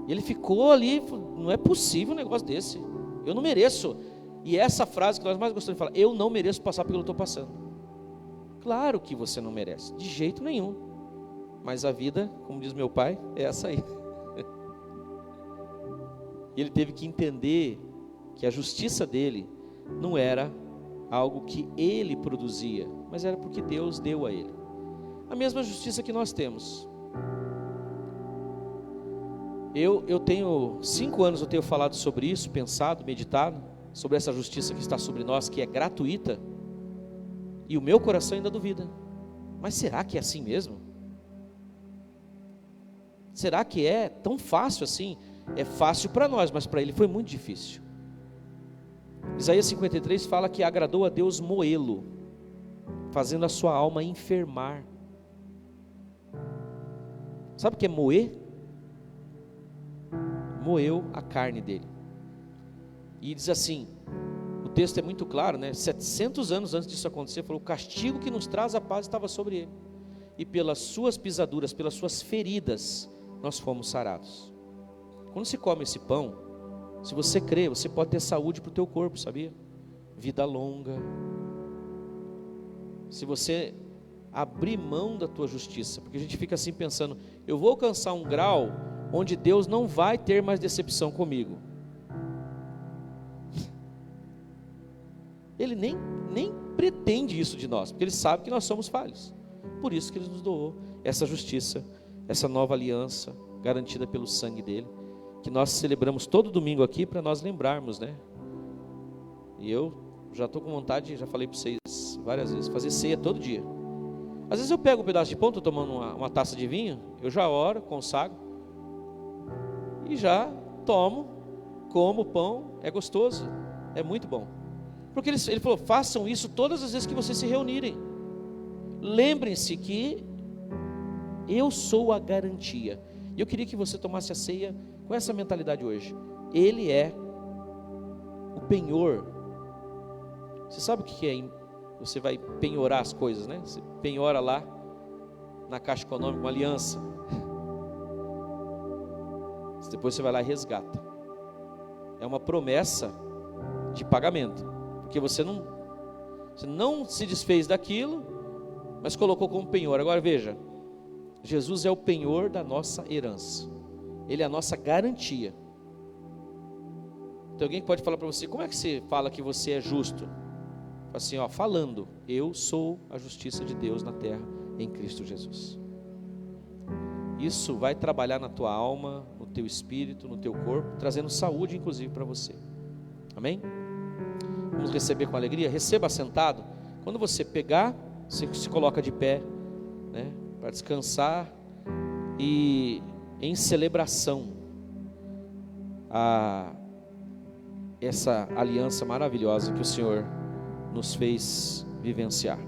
E ele ficou ali, não é possível um negócio desse, eu não mereço. E essa frase que nós mais gostamos de falar: eu não mereço passar pelo que eu estou passando. Claro que você não merece, de jeito nenhum. Mas a vida, como diz meu pai, é essa aí. Ele teve que entender que a justiça dele não era algo que ele produzia, mas era porque Deus deu a ele. A mesma justiça que nós temos. Eu tenho 5 anos, eu tenho falado sobre isso, pensado, meditado, sobre essa justiça que está sobre nós, que é gratuita, e o meu coração ainda duvida. Mas será que é assim mesmo? Será que é tão fácil assim? É fácil para nós, mas para ele foi muito difícil. Isaías 53 fala que agradou a Deus moê-lo, fazendo a sua alma enfermar. Sabe o que é moer? Moeu a carne dele. E diz assim, o texto é muito claro, né? 700 anos antes disso acontecer, falou: o castigo que nos traz a paz estava sobre ele, e pelas suas pisaduras, pelas suas feridas, nós fomos sarados. Quando se come esse pão, se você crê, você pode ter saúde para o teu corpo, sabia? Vida longa. Se você abrir mão da tua justiça, porque a gente fica assim pensando: eu vou alcançar um grau onde Deus não vai ter mais decepção comigo. Ele nem pretende isso de nós, porque Ele sabe que nós somos falhos. Por isso que Ele nos doou essa justiça, essa nova aliança, garantida pelo sangue dEle, que nós celebramos todo domingo aqui, para nós lembrarmos, né? E eu já estou com vontade, já falei para vocês várias vezes, fazer ceia todo dia. Às vezes eu pego um pedaço de pão, estou tomando uma taça de vinho, eu já oro, consagro, e já tomo, como o pão, é gostoso, é muito bom. Porque ele falou: façam isso todas as vezes que vocês se reunirem. Lembrem-se que eu sou a garantia. E eu queria que você tomasse a ceia com essa mentalidade hoje. Ele é o penhor. Você sabe o que é? Você vai penhorar as coisas, né? Você penhora lá na Caixa Econômica uma aliança. Depois você vai lá e resgata. É uma promessa de pagamento, porque você não se desfez daquilo, mas colocou como penhor. Agora veja, Jesus é o penhor da nossa herança, Ele é a nossa garantia. Tem alguém que pode falar para você: como é que você fala que você é justo? Assim, ó, falando: eu sou a justiça de Deus na terra em Cristo Jesus. isso vai trabalhar na tua alma, no teu espírito, no teu corpo, trazendo saúde inclusive para você. Amém? Vamos receber com alegria? Receba sentado. Quando você pegar, você se coloca de pé, né, para descansar e em celebração a essa aliança maravilhosa que o Senhor nos fez vivenciar.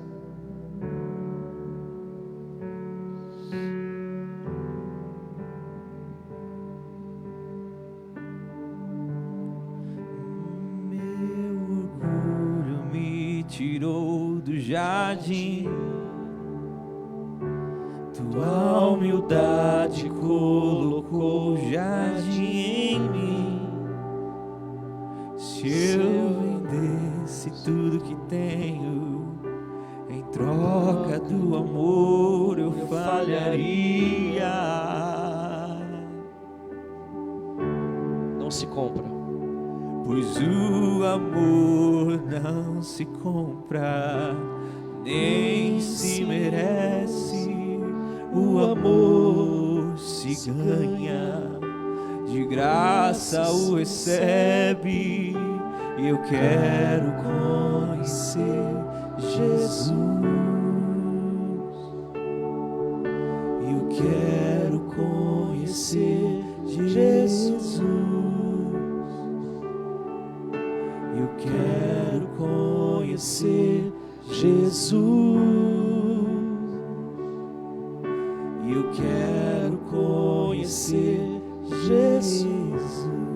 Meu orgulho me tirou do jardim, tua humildade colocou o jardim em mim. Se eu vendesse tudo que tenho em troca do amor, eu falharia. Não se compra, Pois o amor não se compra, nem se merece. O amor se ganha, de graça o recebe. Eu quero conhecer Jesus. Eu quero conhecer Jesus. Eu quero conhecer Jesus. Eu quero conhecer Jesus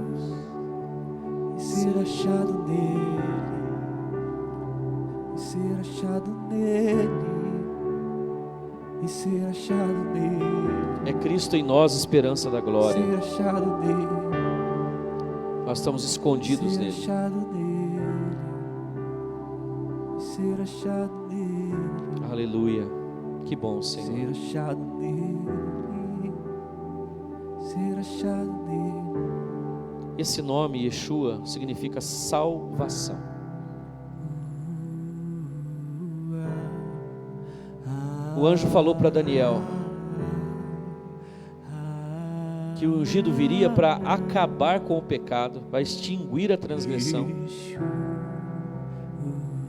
e ser achado nele, e ser achado nele, e ser achado nele. é Cristo em nós, esperança da glória. Ser achado nele. Nós estamos escondidos Ser nele. achado nele, ser achado nele, Aleluia, que bom, Senhor. ser achado nele, ser achado nele. Esse nome, Yeshua, significa salvação. O anjo falou para Daniel que o ungido viria para acabar com o pecado, para extinguir a transgressão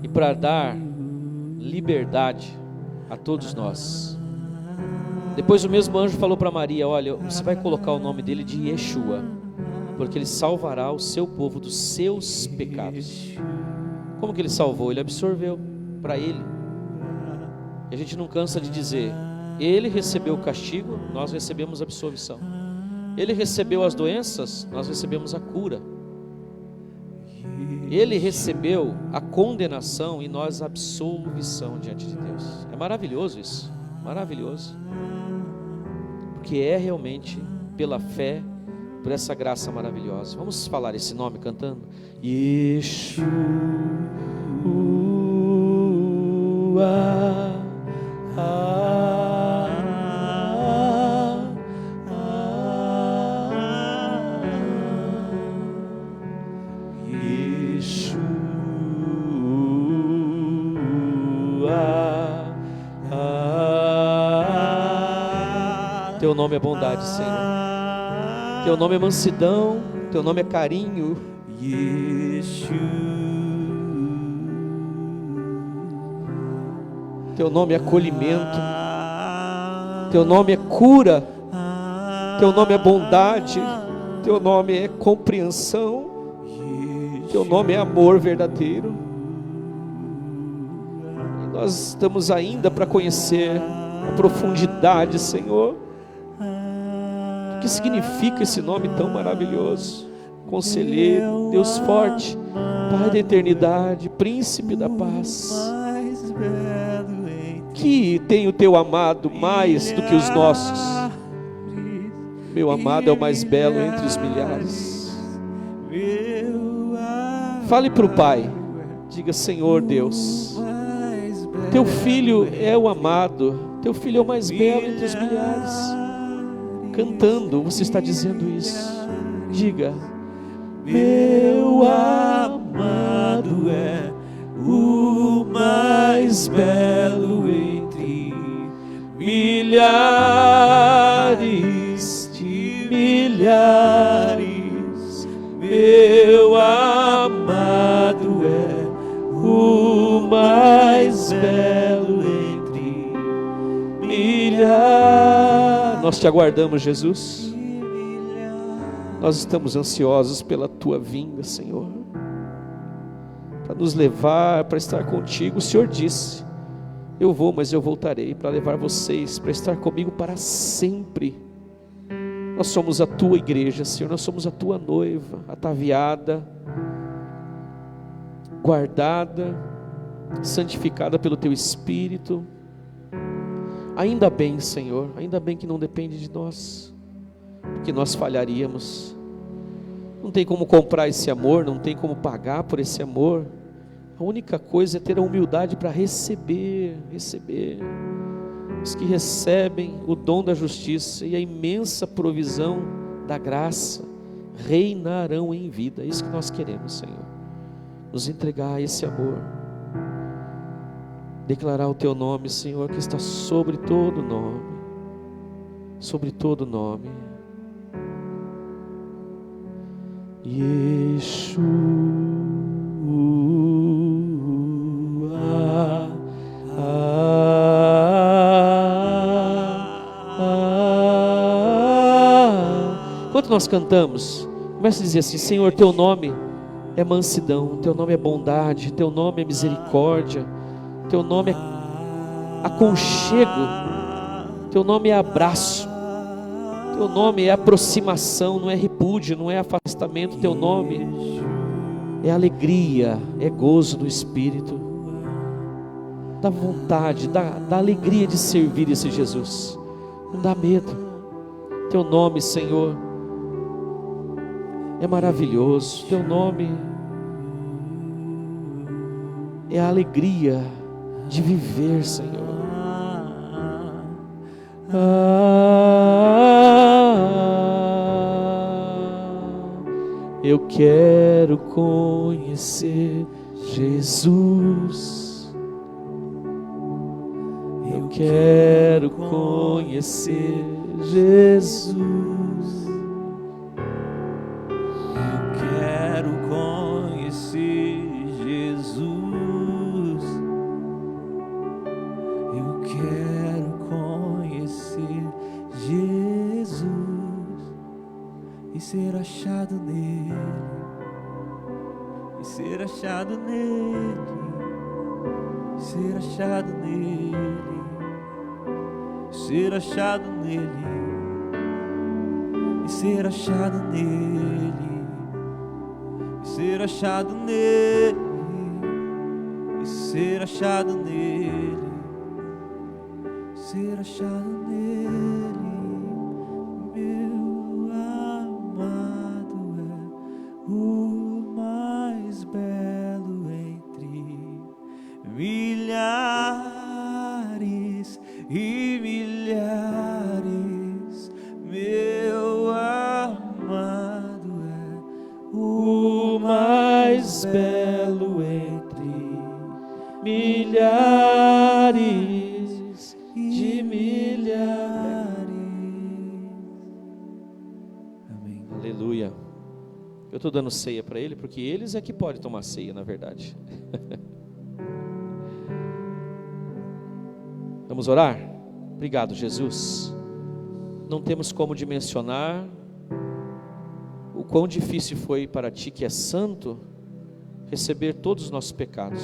e para dar liberdade a todos nós. Depois o mesmo anjo falou para Maria: olha, você vai colocar o nome dele de Yeshua, porque ele salvará o seu povo dos seus pecados. Como que ele salvou? Ele absorveu para ele. E a gente não cansa de dizer: ele recebeu o castigo, nós recebemos a absolvição. Ele recebeu as doenças, nós recebemos a cura. Ele recebeu a condenação e nós a absolvição diante de Deus. É maravilhoso isso, maravilhoso. Porque é realmente pela fé, por essa graça maravilhosa. Vamos falar esse nome cantando? Yeshua. Teu nome é bondade, Senhor. Teu nome é mansidão. Teu nome é carinho. Teu nome é acolhimento. Teu nome é cura. Teu nome é bondade. Teu nome é compreensão. Teu nome é amor verdadeiro. E nós estamos ainda para conhecer a profundidade, Senhor. O que significa esse nome tão maravilhoso? Conselheiro, Deus forte, Pai da eternidade, Príncipe da paz, que tem o teu amado mais do que os nossos. Meu amado é o mais belo entre os milhares. Fale para o Pai, diga: Senhor Deus, teu filho é o amado, teu filho é o mais belo entre os milhares. Cantando, você está dizendo isso. Diga: meu amado é o mais belo entre milhares. Nós te aguardamos, Jesus. Nós estamos ansiosos pela tua vinda, Senhor, para nos levar, para estar contigo. O Senhor disse: eu vou, mas eu voltarei para levar vocês, para estar comigo para sempre. Nós somos a tua igreja, Senhor, nós somos a tua noiva, ataviada, guardada, santificada pelo teu Espírito. Ainda bem, Senhor, ainda bem que não depende de nós, porque nós falharíamos. Não tem como comprar esse amor, não tem como pagar por esse amor. A única coisa é ter a humildade para receber. Os que recebem o dom da justiça e a imensa provisão da graça reinarão em vida. É isso que nós queremos, Senhor, nos entregar a esse amor, declarar o teu nome, Senhor, que está sobre todo nome, sobre todo nome. Yeshua, Enquanto nós cantamos, começa a dizer assim: Senhor, teu nome é mansidão, teu nome é bondade, teu nome é misericórdia, teu nome é aconchego, teu nome é abraço, teu nome é aproximação, não é repúdio, não é afastamento. Teu nome é alegria, é gozo do Espírito. Dá vontade, dá alegria de servir esse Jesus. Não dá medo. Teu nome, Senhor, é maravilhoso. Teu nome é a alegria de viver, Senhor. Eu quero conhecer Jesus. Eu quero conhecer Jesus. Eu quero conhecer Jesus. Eu quero conhecer Jesus e ser achado nele, e ser achado nele, e ser achado nele, ser achado nele, e ser achado nele, e ser achado nele, e ser achado nele, ser achado nele. Meu amado é o mais belo entre milhares e milhares. Meu amado é o mais belo entre milhares de milhares. Amém. Aleluia. Eu estou dando ceia para ele, porque eles é que podem tomar ceia, na verdade. Vamos orar? Obrigado, Jesus. Não temos como dimensionar o quão difícil foi para ti, que é santo, receber todos os nossos pecados.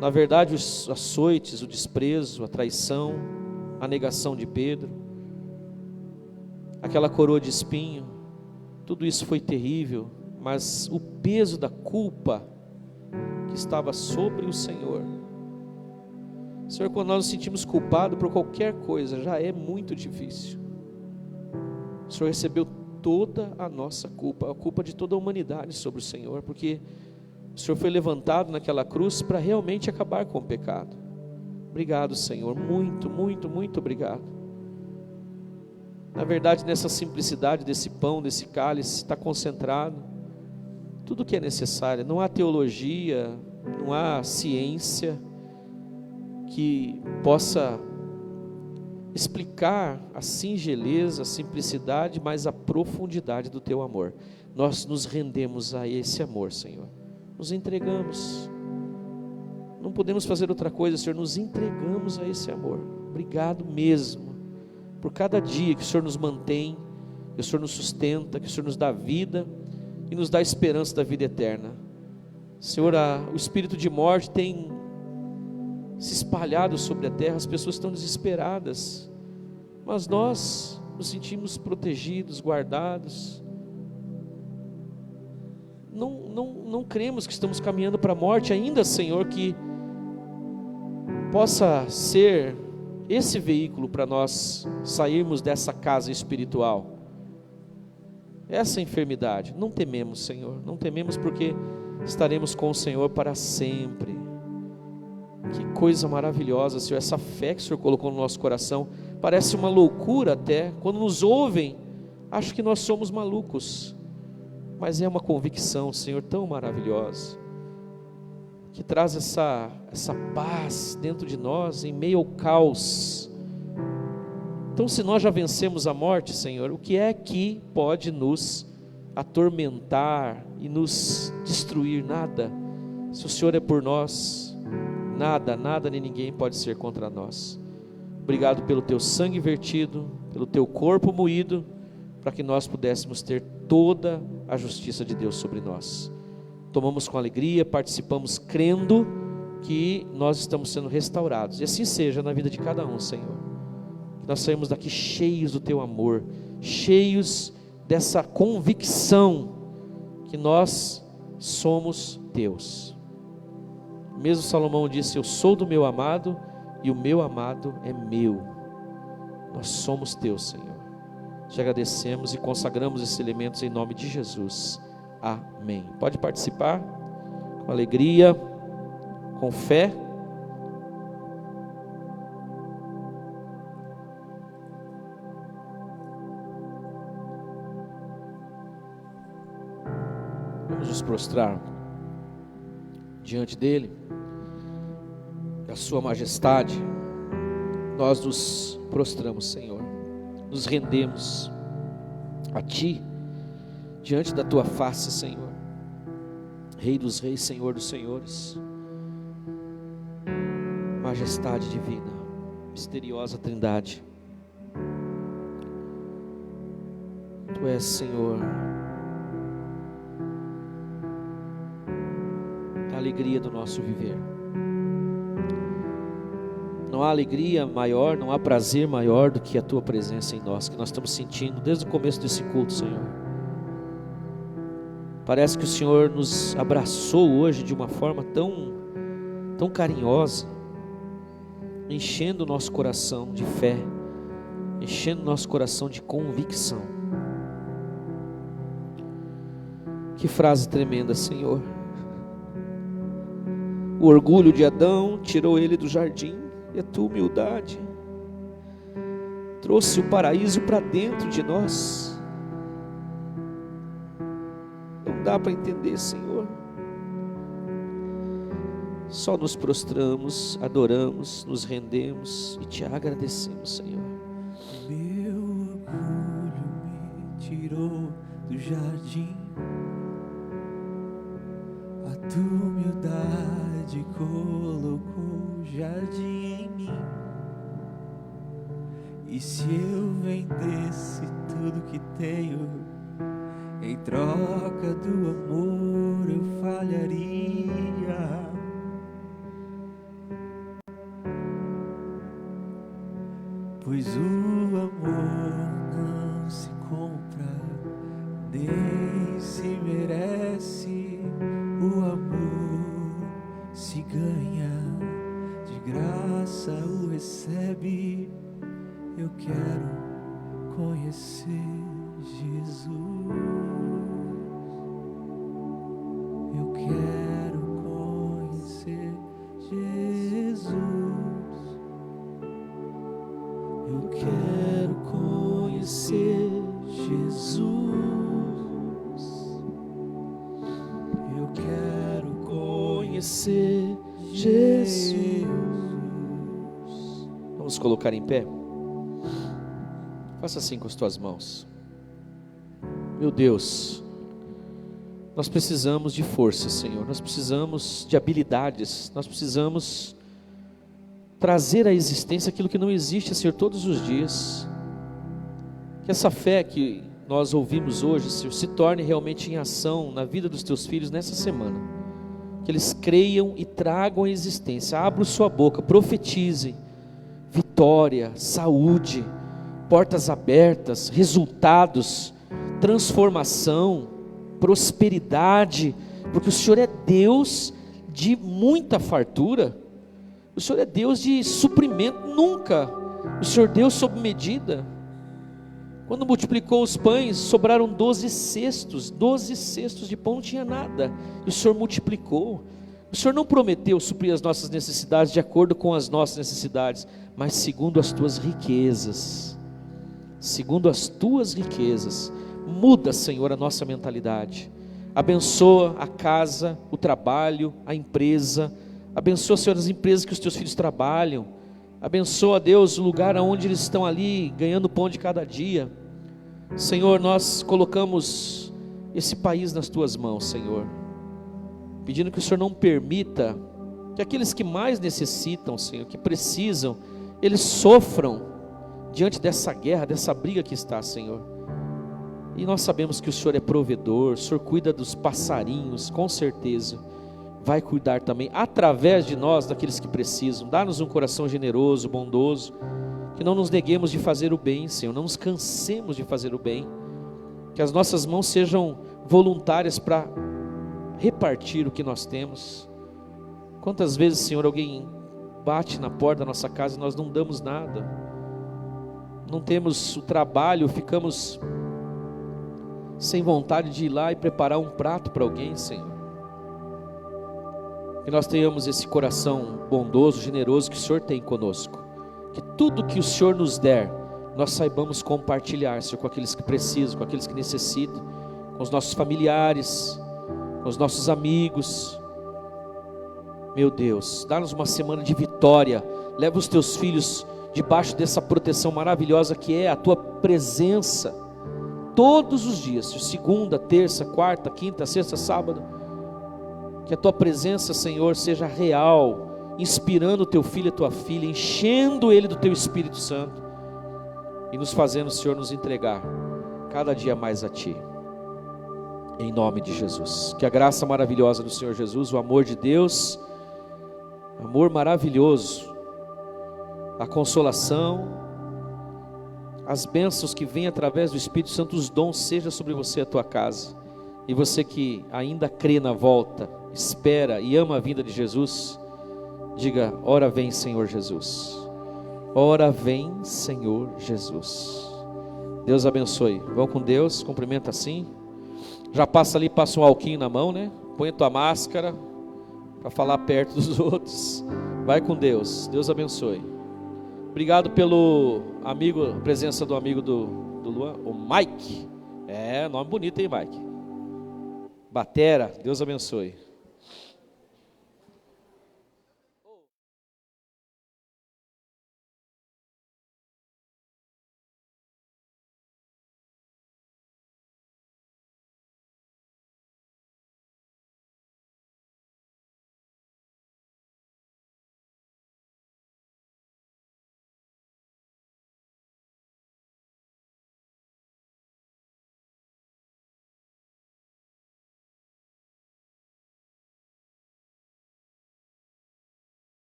Na verdade, os açoites, o desprezo, a traição, a negação de Pedro, aquela coroa de espinho, tudo isso foi terrível, mas o peso da culpa que estava sobre o Senhor. Senhor, quando nós nos sentimos culpados por qualquer coisa, já é muito difícil. O Senhor recebeu toda a nossa culpa, a culpa de toda a humanidade sobre o Senhor, porque o Senhor foi levantado naquela cruz para realmente acabar com o pecado. Obrigado, Senhor, muito, muito, muito obrigado. Na verdade, nessa simplicidade desse pão, desse cálice, está concentrado tudo o que é necessário. Não há teologia, não há ciência que possa explicar a singeleza, a simplicidade, mas a profundidade do teu amor. Nós nos rendemos a esse amor, Senhor. Nos entregamos. Não podemos fazer outra coisa, Senhor. Nos entregamos a esse amor. Obrigado mesmo por cada dia que o Senhor nos mantém, que o Senhor nos sustenta, que o Senhor nos dá vida e nos dá a esperança da vida eterna. Senhor, o espírito de morte tem se espalhado sobre a terra, as pessoas estão desesperadas, mas nós nos sentimos protegidos, guardados. Não cremos que estamos caminhando para a morte ainda, Senhor, que possa ser esse veículo para nós sairmos dessa casa espiritual, essa enfermidade. Não tememos, Senhor, não tememos, porque estaremos com o Senhor para sempre. Que coisa maravilhosa, Senhor, essa fé que o Senhor colocou no nosso coração. Parece uma loucura até, quando nos ouvem, acho que nós somos malucos, mas é uma convicção, Senhor, tão maravilhosa, que traz essa paz dentro de nós, em meio ao caos. Então, se nós já vencemos a morte, Senhor, o que é que pode nos atormentar e nos destruir? Nada. Se o Senhor é por nós, nada nem ninguém pode ser contra nós. Obrigado pelo teu sangue vertido, pelo teu corpo moído, para que nós pudéssemos ter toda a justiça de Deus sobre nós. Tomamos com alegria, participamos crendo que nós estamos sendo restaurados, e assim seja na vida de cada um, Senhor. Que nós saímos daqui cheios do teu amor, cheios dessa convicção que nós somos teus. Mesmo Salomão disse: eu sou do meu amado e o meu amado é meu. Nós somos teus, Senhor. Te agradecemos e consagramos esses elementos em nome de Jesus. Amém. Pode participar com alegria, com fé. Vamos nos prostrar diante dele, da sua majestade. Nós nos prostramos, Senhor, nos rendemos a ti, diante da tua face, Senhor, Rei dos reis, Senhor dos senhores, majestade divina, misteriosa Trindade. Tu és, Senhor, a alegria do nosso viver. Não há alegria maior, não há prazer maior do que a tua presença em nós, que nós estamos sentindo desde o começo desse culto, Senhor. Parece que o Senhor nos abraçou hoje de uma forma tão carinhosa, enchendo o nosso coração de fé, enchendo o nosso coração de convicção. Que frase tremenda, Senhor. O orgulho de Adão tirou ele do jardim, e a tua humildade trouxe o paraíso para dentro de nós. Não dá para entender, Senhor. Só nos prostramos, adoramos, nos rendemos e te agradecemos, Senhor. Meu orgulho me tirou do jardim, a tua humildade colocou jardim em mim. E se eu vendesse tudo que tenho em troca do amor, eu falharia. Pois o amor não se compra, nem se merece. O amor se ganha, de graça o recebe. Eu quero conhecer Jesus. Eu quero conhecer Jesus. Eu quero conhecer Jesus. Eu quero conhecer Jesus. Vamos colocar em pé? Faça assim com as tuas mãos. Meu Deus, nós precisamos de força, Senhor. Nós precisamos de habilidades. Nós precisamos trazer à existência aquilo que não existe, Senhor, todos os dias. Que essa fé que nós ouvimos hoje, Senhor, se torne realmente em ação na vida dos teus filhos nessa semana. Que eles creiam e tragam à existência. Abra sua boca, profetizem vitória, saúde, portas abertas, resultados, transformação, prosperidade, porque o Senhor é Deus de muita fartura. O Senhor é Deus de suprimento, nunca o Senhor deu sob medida. Quando multiplicou os pães, sobraram 12 cestos de pão, não tinha nada, e o Senhor multiplicou. O Senhor não prometeu suprir as nossas necessidades de acordo com as nossas necessidades, mas segundo as tuas riquezas. Segundo as tuas riquezas. Muda, Senhor, a nossa mentalidade. Abençoa a casa, o trabalho, a empresa. Abençoa, Senhor, as empresas que os teus filhos trabalham. Abençoa, Deus, o lugar onde eles estão ali ganhando pão de cada dia. Senhor, nós colocamos esse país nas tuas mãos, Senhor, pedindo que o Senhor não permita que aqueles que mais necessitam, Senhor, que precisam, eles sofram diante dessa guerra, dessa briga que está, Senhor. E nós sabemos que o Senhor é provedor, o Senhor cuida dos passarinhos, com certeza vai cuidar também, através de nós, daqueles que precisam. Dá-nos um coração generoso, bondoso, que não nos neguemos de fazer o bem, Senhor, não nos cansemos de fazer o bem, que as nossas mãos sejam voluntárias para repartir o que nós temos. Quantas vezes, Senhor, alguém bate na porta da nossa casa e nós não damos nada, não temos o trabalho, ficamos sem vontade de ir lá e preparar um prato para alguém, Senhor. Que nós tenhamos esse coração bondoso, generoso que o Senhor tem conosco. Que tudo que o Senhor nos der, nós saibamos compartilhar, Senhor, com aqueles que precisam, com aqueles que necessitam, com os nossos familiares, com os nossos amigos. Meu Deus, dá-nos uma semana de vitória. Leva os teus filhos debaixo dessa proteção maravilhosa que é a tua presença, todos os dias, segunda, terça, quarta, quinta, sexta, sábado. Que a tua presença, Senhor, seja real, inspirando o teu filho e a tua filha, enchendo ele do teu Espírito Santo e nos fazendo, Senhor, nos entregar cada dia mais a ti, em nome de Jesus. Que a graça maravilhosa do Senhor Jesus, o amor de Deus, amor maravilhoso, a consolação, as bênçãos que vêm através do Espírito Santo, os dons, seja sobre você e a tua casa. E você que ainda crê na volta, espera e ama a vinda de Jesus, diga: ora vem, Senhor Jesus. Ora vem, Senhor Jesus. Deus abençoe. Vão com Deus, cumprimenta assim. Já passa ali, passa um alquinho na mão, né? Põe a tua máscara para falar perto dos outros. Vai com Deus. Deus abençoe. Obrigado pelo amigo, a presença do amigo do Luan, o Mike. É, nome bonito, hein, Mike? Batera. Deus abençoe.